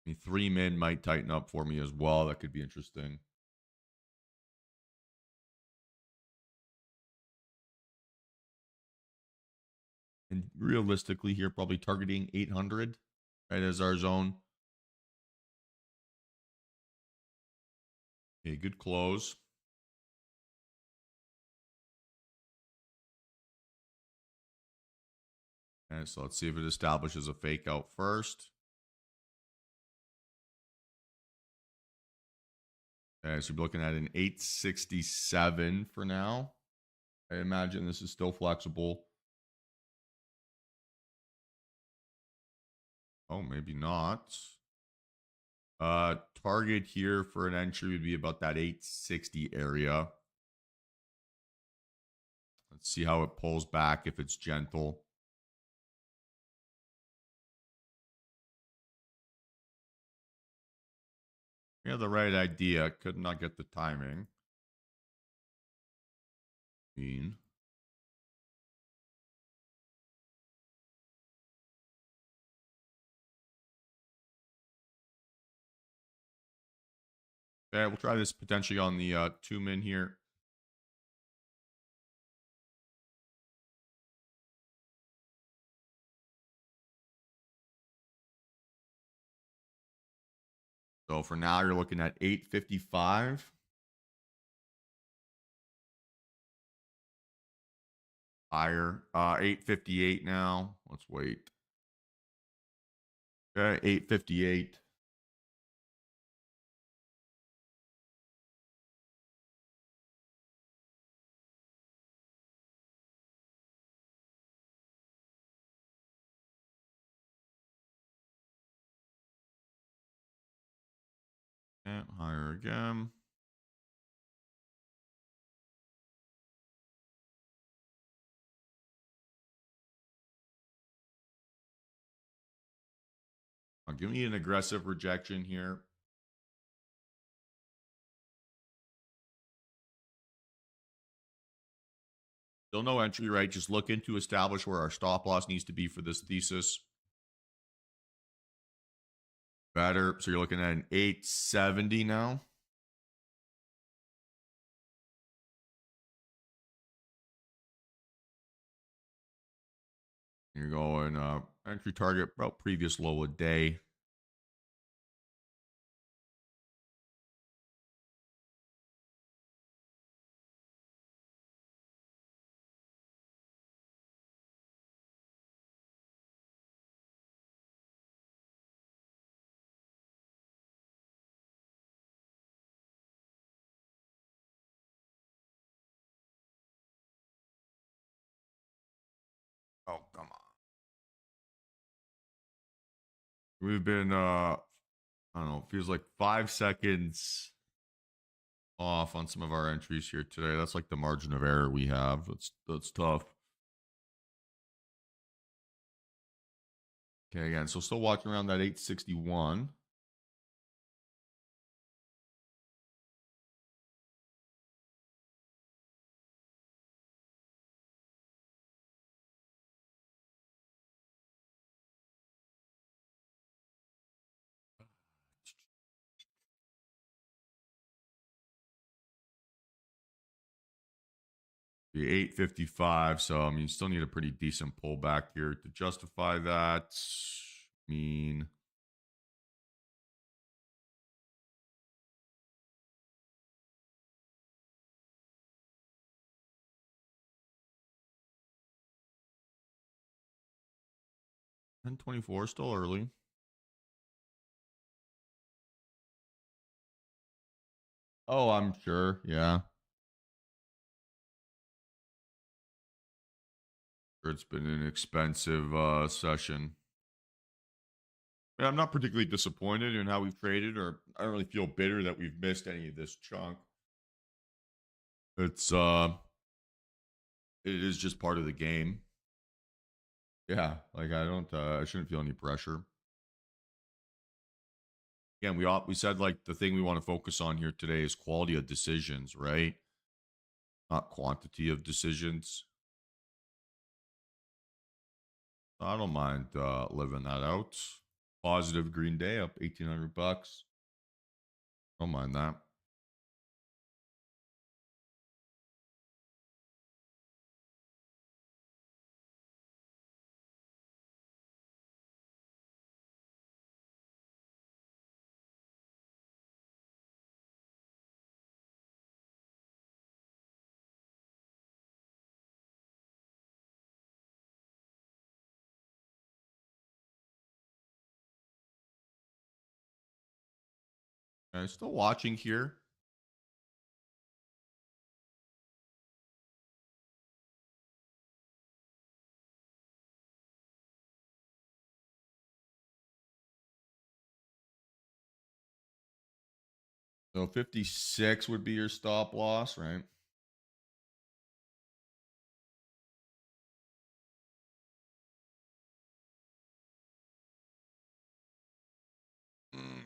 I mean, 3 min might tighten up for me as well. That could be interesting. And realistically here, probably targeting 800, right, as our zone. Okay, good close. Okay, so let's see if it establishes a fake out first. Okay, so we're looking at an 867 for now. I imagine this is still flexible. Oh, maybe not. Target here for an entry would be about that 860 area. Let's see how it pulls back if it's gentle. We have the right idea. Could not get the timing. Mean. Okay, we'll try this potentially on the 2 min here. So for now, you're looking at 855. Higher. 858 now. Let's wait. Okay, 858. And higher again. Give me an aggressive rejection here. Still no entry, right? Just looking to establish where our stop loss needs to be for this thesis. Better. So you're looking at an 870 now. You're going entry target about previous low a day. Oh, come on. We've been I don't know, feels like 5 seconds off on some of our entries here today. That's like the margin of error we have. That's tough. Okay, again, so still watching around that 861. The 855. So I mean, you still need a pretty decent pullback here to justify that. I mean, $10.24 still early. Oh, I'm sure. Yeah. Sure, it's been an expensive session. And I'm not particularly disappointed in how we've traded, or I don't really feel bitter that we've missed any of this chunk. It's it is just part of the game. Yeah, like I shouldn't feel any pressure. Again, we said like the thing we want to focus on here today is quality of decisions, right? Not quantity of decisions. I don't mind living that out. Positive Green Day up $1,800. Don't mind that. Okay, still watching here. So 56 would be your stop loss, right? Mm.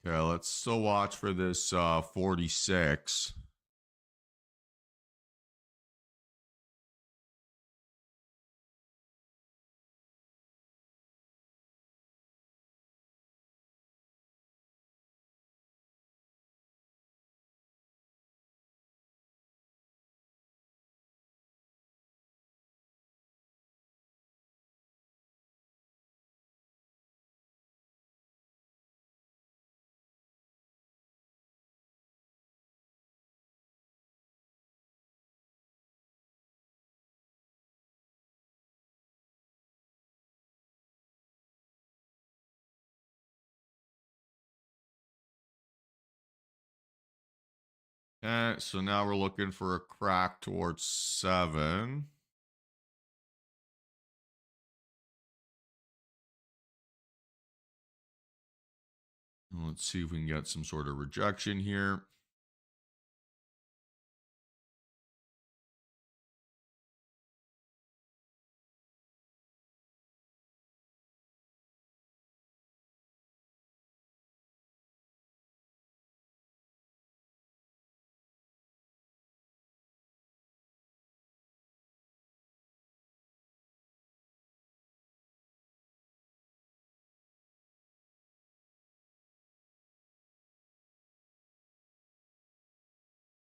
Okay, let's still watch for this 46. Okay, so now we're looking for a crack towards 7. Let's see if we can get some sort of rejection here.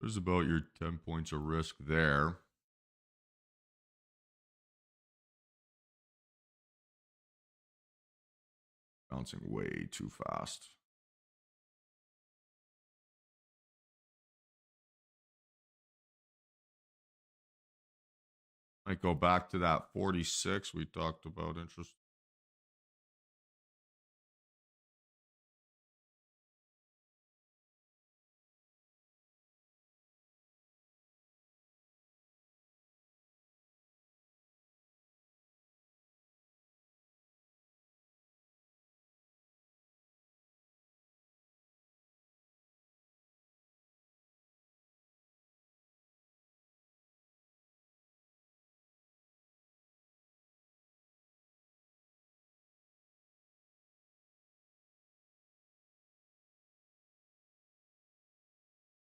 There's about your 10 points of risk there. Bouncing way too fast. Might go back to that 46 we talked about. Interest.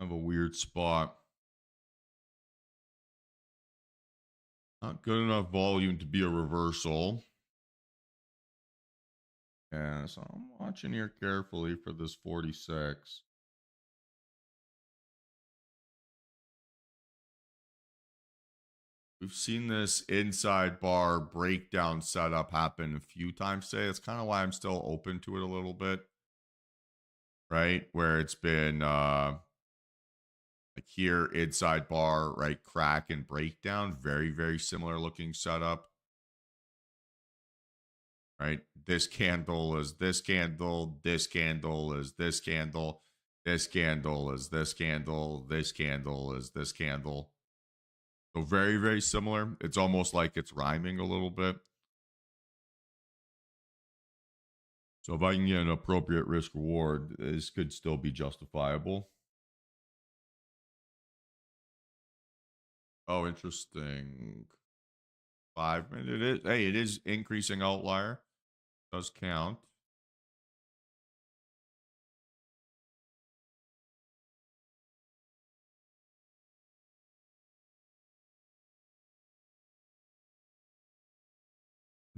Have a weird spot. Not good enough volume to be a reversal. Yeah, so I'm watching here carefully for this 46. We've seen this inside bar breakdown setup happen a few times today. That's kind of why I'm still open to it a little bit, right? Where it's been like here, inside bar, right? Crack and breakdown. Very, very similar looking setup, right? This candle is this candle. This candle is this candle. This candle is this candle. This candle is this candle. So very, very similar. It's almost like it's rhyming a little bit. So if I can get an appropriate risk reward, this could still be justifiable. Oh, interesting. 5 minute. It is. Hey, it is increasing outlier. Does count.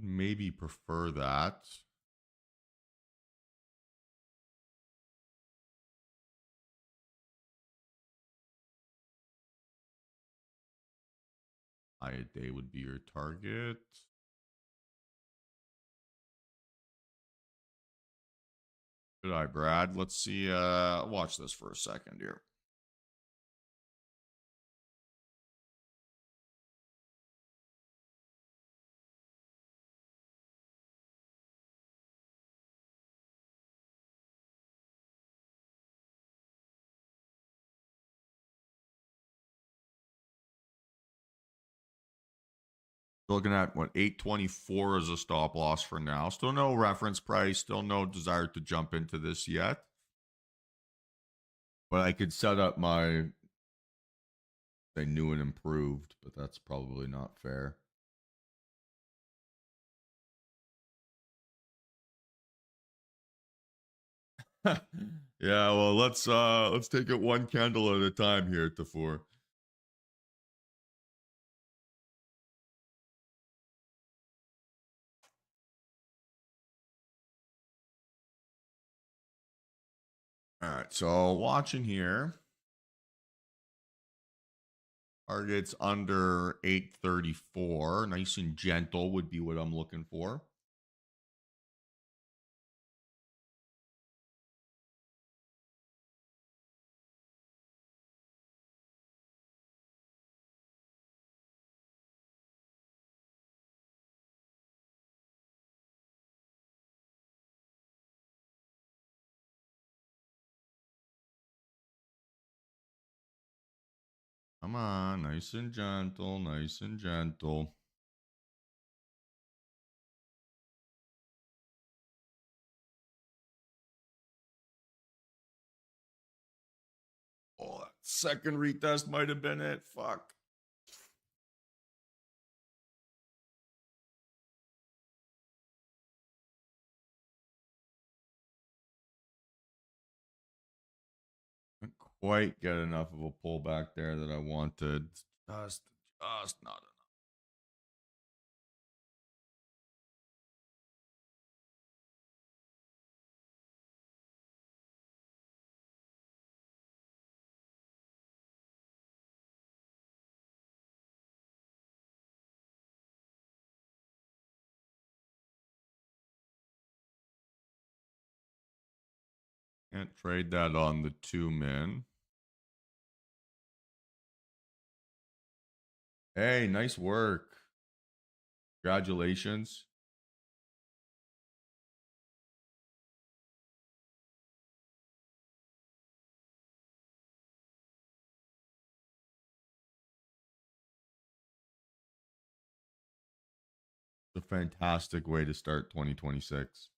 Maybe prefer that. High day would be your target. Good eye, Brad. Let's see. Watch this for a second here. Looking at what 824 as a stop loss for now. Still no reference price. Still no desire to jump into this yet. But I could set up my say new and improved, but that's probably not fair. Yeah, well, let's take it one candle at a time here, Tafur. All right, so watching here. Targets under 834. Nice and gentle would be what I'm looking for. Come on, nice and gentle, nice and gentle. Oh, that second retest might have been it. Fuck. Didn't quite get enough of a pullback there that I wanted. Just not enough. Can't trade that on the 2-min. Hey, nice work. Congratulations. It's a fantastic way to start 2026.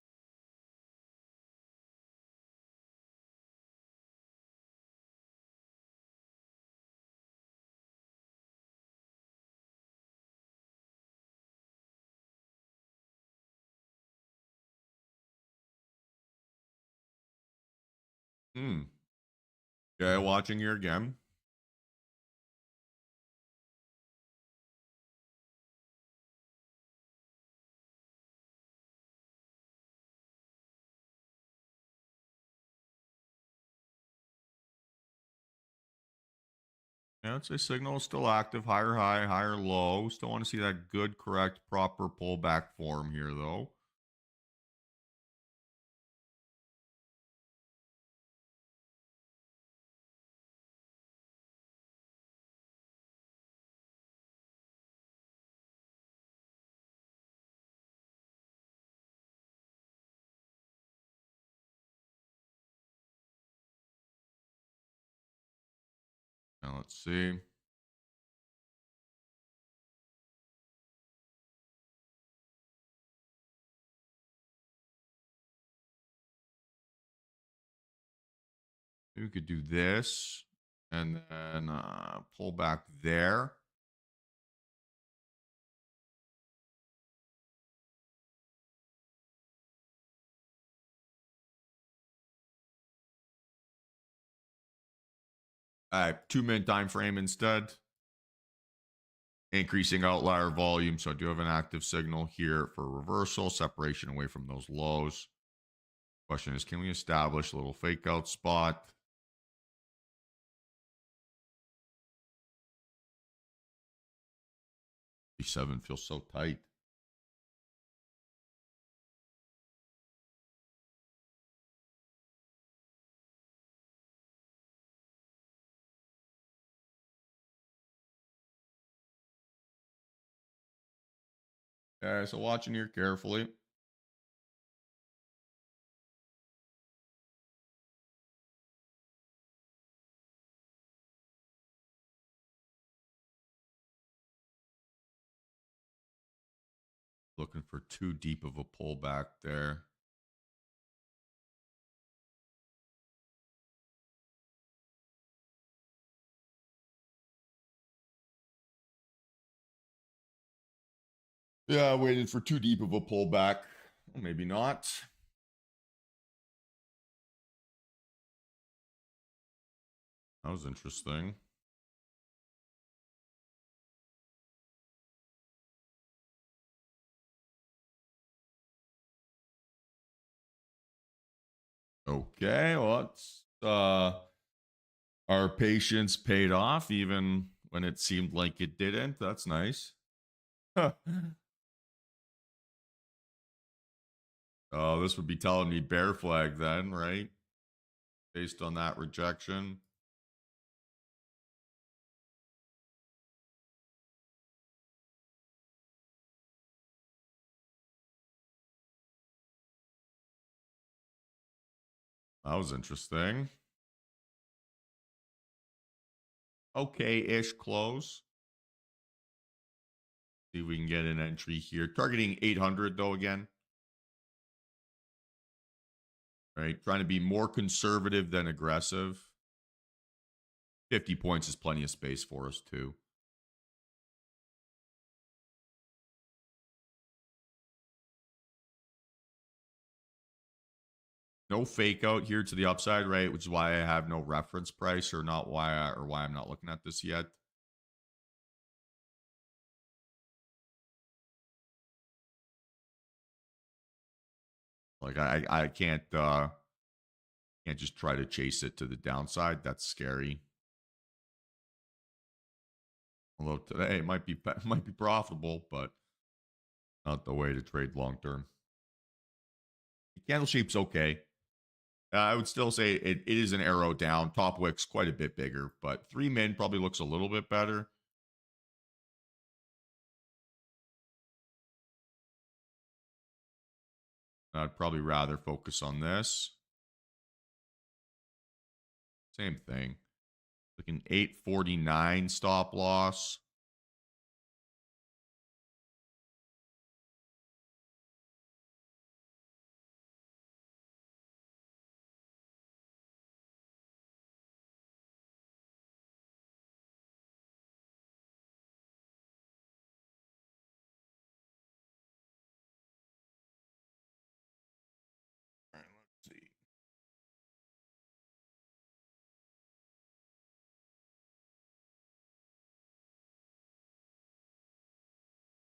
Okay, watching here again. Yeah, I'd say signal is still active, higher high, higher low. Still want to see that good, correct, proper pullback form here, though. Now let's see. We could do this and then pull back there. All right, 2-minute time frame instead. Increasing outlier volume. So I do have an active signal here for reversal, separation away from those lows. Question is, can we establish a little fake out spot? B7 feels so tight. Okay, so watching here carefully. Looking for too deep of a pullback there. Yeah, waited for too deep of a pullback. Well, maybe not. That was interesting. Okay, well, it's our patience paid off even when it seemed like it didn't. That's nice. Oh, this would be telling me bear flag then, right? Based on that rejection. That was interesting. Okay-ish close. See if we can get an entry here. Targeting 800 though again. Right, trying to be more conservative than aggressive. 50 points is plenty of space for us too. No fake out here to the upside, right? Which is why I have no reference price or not why I'm not looking at this yet. Like I can't just try to chase it to the downside. That's scary. Although today it might be profitable, but not the way to trade long term. The candle shape's okay. I would still say it is an arrow down. Top wick's quite a bit bigger, but 3 min probably looks a little bit better. I'd probably rather focus on this. Same thing. Looking 849 stop loss. All right, let's see.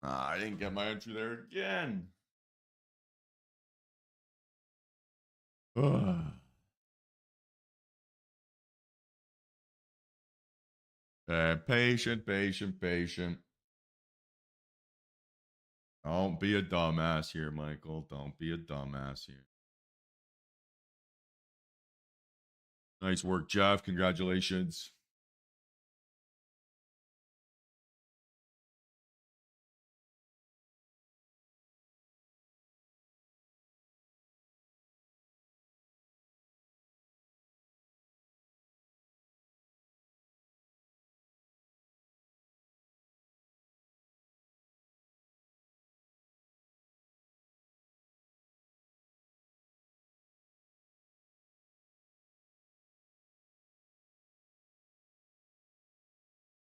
I didn't get my entry there again. Ugh. Patient, patient, patient. Don't be a dumbass here, Michael. Don't be a dumbass here. Nice work, Jeff. Congratulations.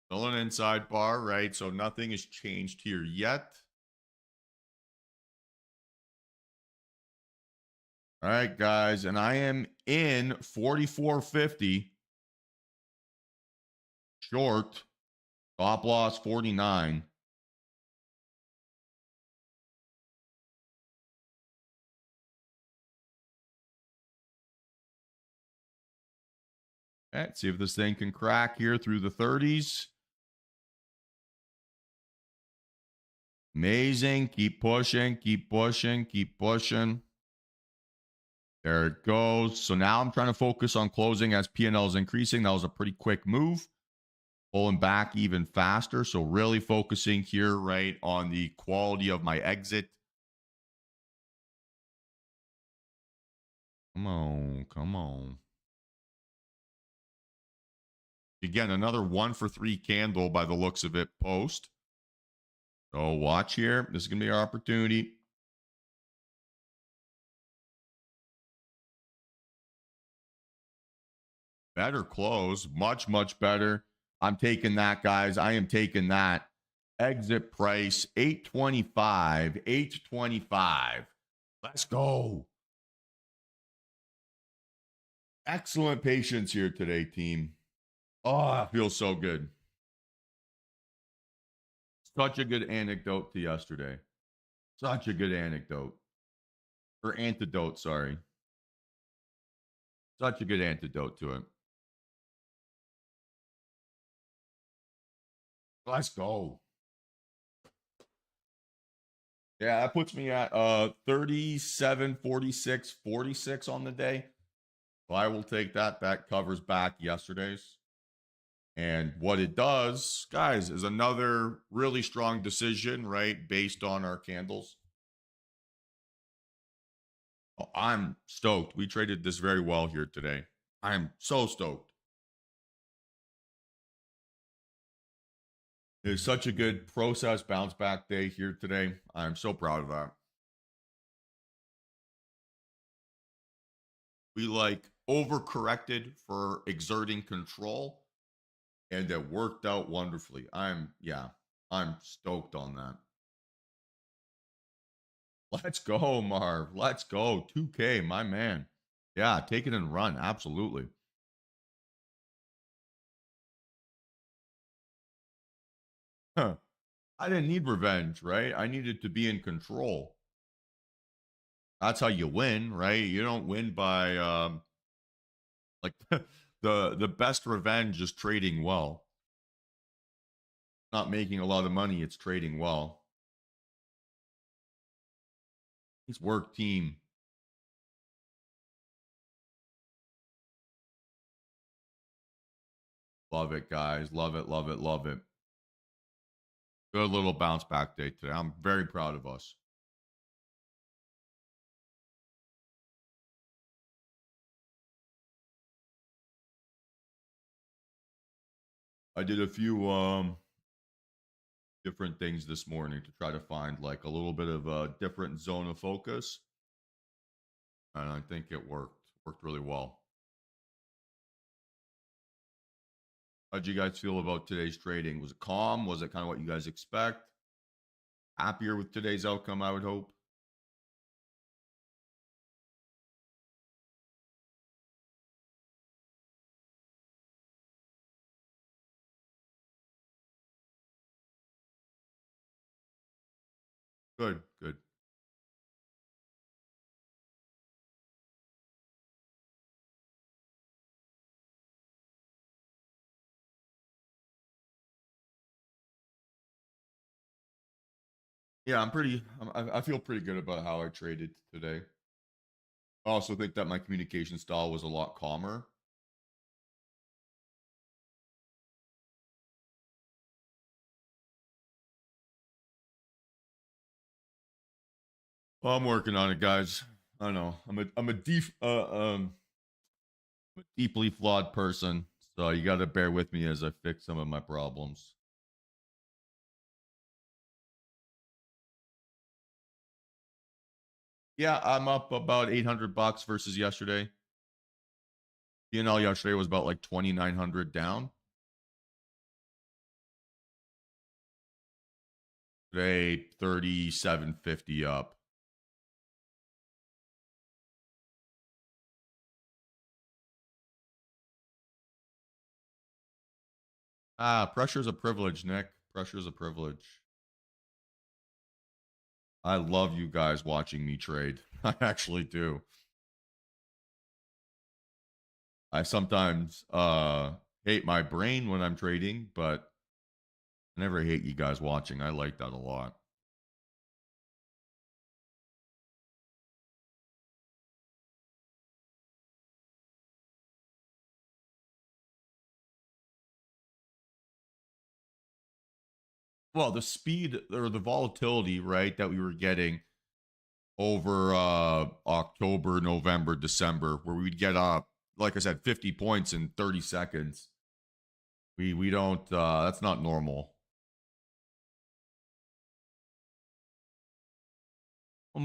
Still an inside bar, right? So nothing has changed here yet. All right, guys. And I am in 44.50. Short. Stop loss 49. All right, see if this thing can crack here through the 30s. Amazing. Keep pushing, keep pushing, keep pushing. There it goes. So now I'm trying to focus on closing as P&L is increasing. That was a pretty quick move. Pulling back even faster. So really focusing here, right, on the quality of my exit. Come on, come on. Again, another 1 for 3 candle by the looks of it post. So watch here. This is going to be our opportunity. Better close. Much, much better. I'm taking that, guys. I am taking that. Exit price 825. 825. Let's go. Excellent patience here today, team. Oh, it feels so good. Such a good anecdote to yesterday. Such a good anecdote. Or antidote, sorry. Such a good antidote to it. Let's go. Yeah, that puts me at 37, 46, 46 on the day. So I will take that. That covers back yesterday's. And what it does, guys, is another really strong decision, right? Based on our candles. Oh, I'm stoked. We traded this very well here today. I'm so stoked. It's such a good process bounce back day here today. I'm so proud of that. We like overcorrected for exerting control, and it worked out wonderfully. I'm stoked on that. Let's go, Marv. Let's go. 2K, my man. Yeah, take it and run. Absolutely. Huh. I didn't need revenge, right? I needed to be in control. That's how you win, right? You don't win by like the best revenge is trading well. Not making a lot of money, it's trading well. Nice work, team. Love it, guys. Love it, love it, love it. Good little bounce back day today. I'm very proud of us. I did a few different things this morning to try to find like a little bit of a different zone of focus. And I think it worked. Worked really well. How'd you guys feel about today's trading? Was it calm? Was it kind of what you guys expect? Happier with today's outcome, I would hope. Good, good. Yeah, I feel pretty good about how I traded today. I also think that my communication style was a lot calmer. Well, I'm working on it, guys. I know I'm a deeply flawed person, so you got to bear with me as I fix some of my problems. Yeah, I'm up about $800 versus yesterday. Yesterday was about like 2,900 down. Today, 3,750 up. Pressure's a privilege, Nick. Pressure's a privilege. I love you guys watching me trade. I actually do. I sometimes hate my brain when I'm trading, but I never hate you guys watching. I like that a lot. Well, the speed or the volatility, right, that we were getting over October, November, December, where we'd get like I said, 50 points in 30 seconds. We don't that's not normal. Well,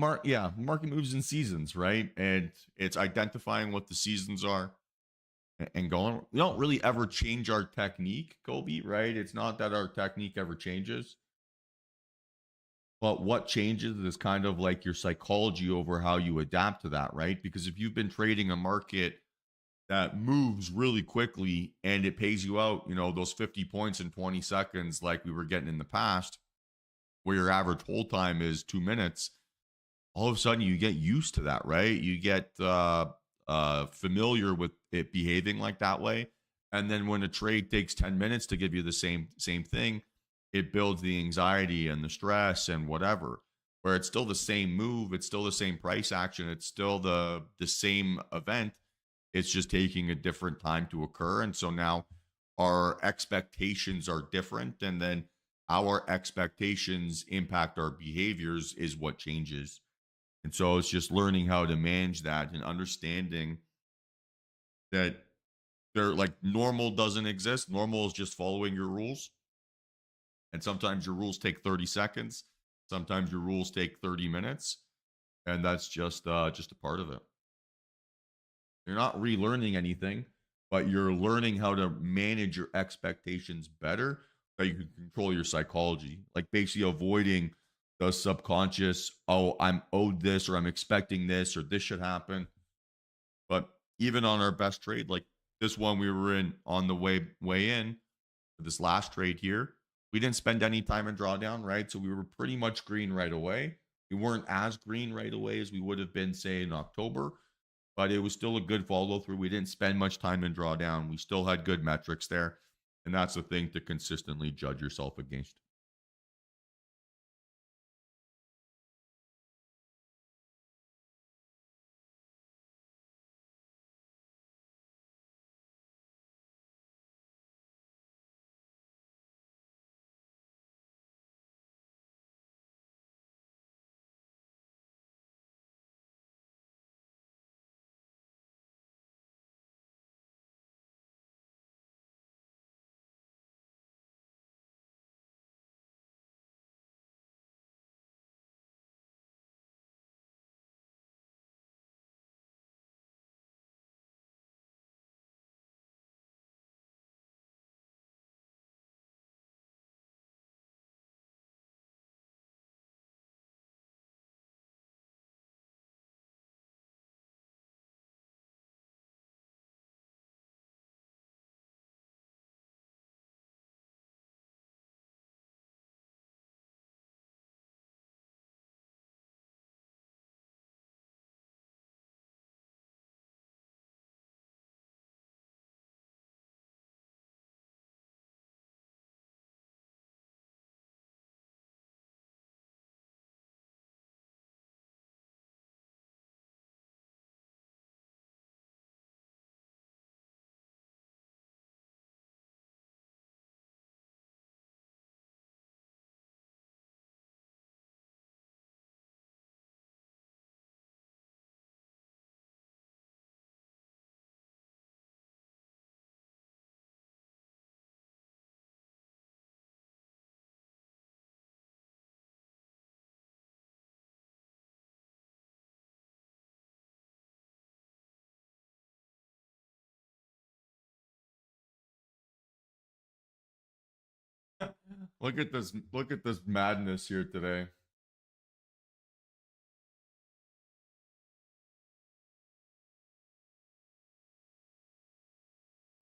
market moves in seasons, right? And it's identifying what the seasons are and going. We don't really ever change our technique, Kobe, right? It's not that our technique ever changes, but what changes is kind of like your psychology over how you adapt to that, right? Because if you've been trading a market that moves really quickly and it pays you out, those 50 points in 20 seconds, like we were getting in the past, where your average hold time is 2 minutes, all of a sudden you get used to that, right? You get familiar with it behaving like that way. And then when a trade takes 10 minutes to give you the same thing, it builds the anxiety and the stress and whatever. Where it's still the same move, it's still the same price action, it's still the same event. It's just taking a different time to occur. And so now our expectations are different. And then our expectations impact our behaviors is what changes. And so it's just learning how to manage that and understanding that they're like normal doesn't exist. Normal is just following your rules. And sometimes your rules take 30 seconds. Sometimes your rules take 30 minutes. And that's just a part of it. You're not relearning anything, but you're learning how to manage your expectations better so you can control your psychology. Like basically avoiding the subconscious, oh, I'm owed this or I'm expecting this or this should happen. But even on our best trade, like this one we were in on the way in, this last trade here, we didn't spend any time in drawdown, right? So we were pretty much green right away. We weren't as green right away as we would have been, say, in October, but it was still a good follow through. We didn't spend much time in drawdown. We still had good metrics there. And that's the thing to consistently judge yourself against. Look at this. Look at this madness here today.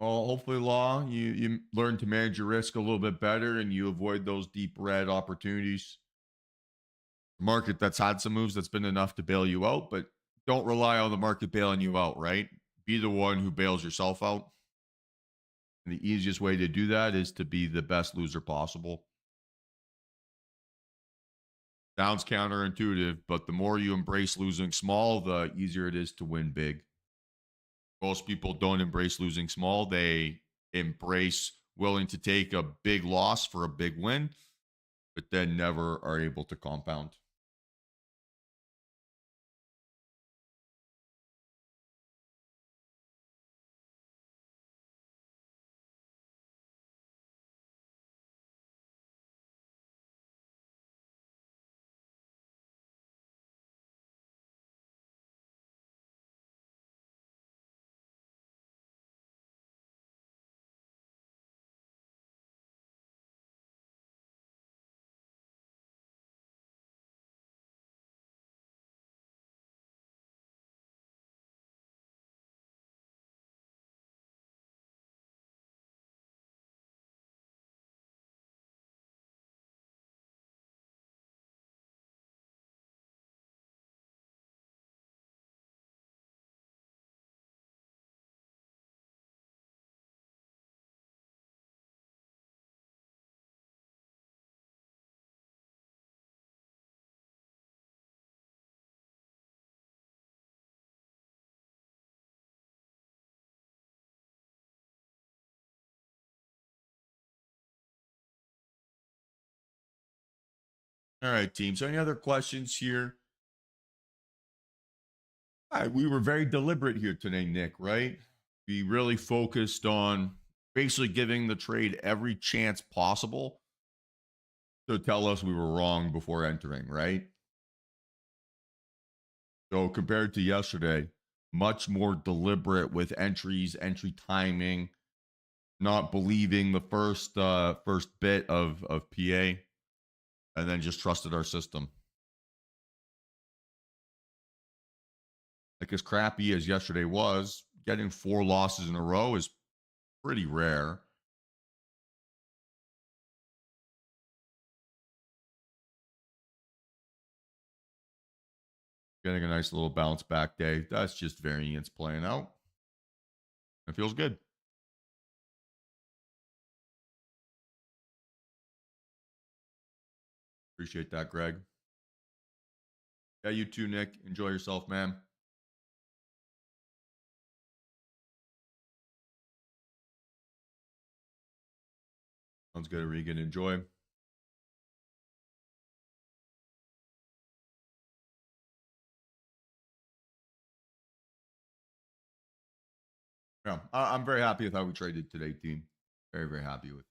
Well, hopefully, Law, you learn to manage your risk a little bit better and you avoid those deep red opportunities. Market that's had some moves that's been enough to bail you out, but don't rely on the market bailing you out, right? Be the one who bails yourself out. And the easiest way to do that is to be the best loser possible. Sounds counterintuitive, but the more you embrace losing small, the easier it is to win big. Most people don't embrace losing small. They embrace willing to take a big loss for a big win, but then never are able to compound. All right, team. So, any other questions here? All right, we were very deliberate here today, Nick, right? We really focused on basically giving the trade every chance possible to tell us we were wrong before entering, right? So compared to yesterday, much more deliberate with entries, entry timing, not believing the first bit of PA, and then just trusted our system. Like as crappy as yesterday was, getting 4 losses in a row is pretty rare. Getting a nice little bounce back day. That's just variance playing out. It feels good. Appreciate that, Greg. Yeah, you too, Nick. Enjoy yourself, man. Sounds good, Regan. Enjoy. Yeah, I'm very happy with how we traded today, team. Very, very happy with it.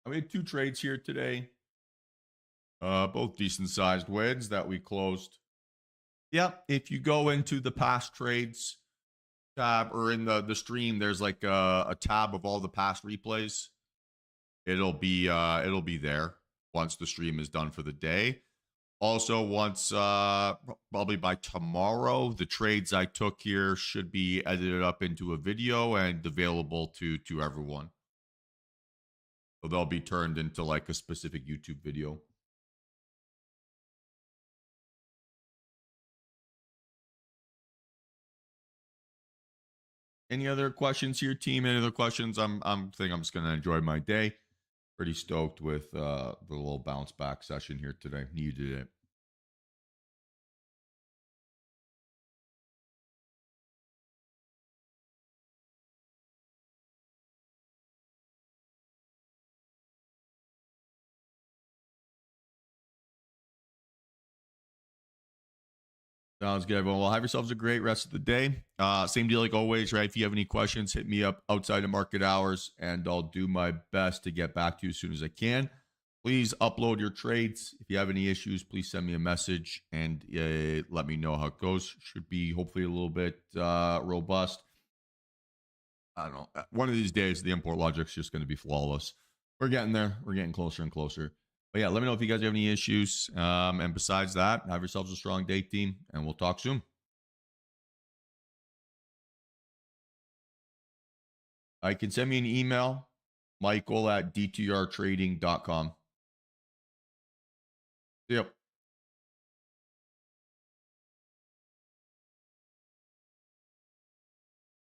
We had 2 trades here today. Both decent sized wins that we closed. Yep. If you go into the past trades tab or in the stream, there's like a tab of all the past replays. It'll be there once the stream is done for the day. Also, once probably by tomorrow, the trades I took here should be edited up into a video and available to everyone. So they'll be turned into like a specific YouTube video. Any other questions here, team? Any other questions? I'm just gonna enjoy my day. Pretty stoked with the little bounce back session here today. Needed it. Sounds good, everyone. Well, have yourselves a great rest of the day. Same deal like always, right? If you have any questions, hit me up outside of market hours, and I'll do my best to get back to you as soon as I can. Please upload your trades. If you have any issues, please send me a message and let me know how it goes. Should be hopefully a little bit robust. I don't know. One of these days, the import logic's just going to be flawless. We're getting there. We're getting closer and closer. But yeah, let me know if you guys have any issues. And besides that, have yourselves a strong day, team, and we'll talk soon. You can send me an email, Michael at dtrtrading.com. See ya.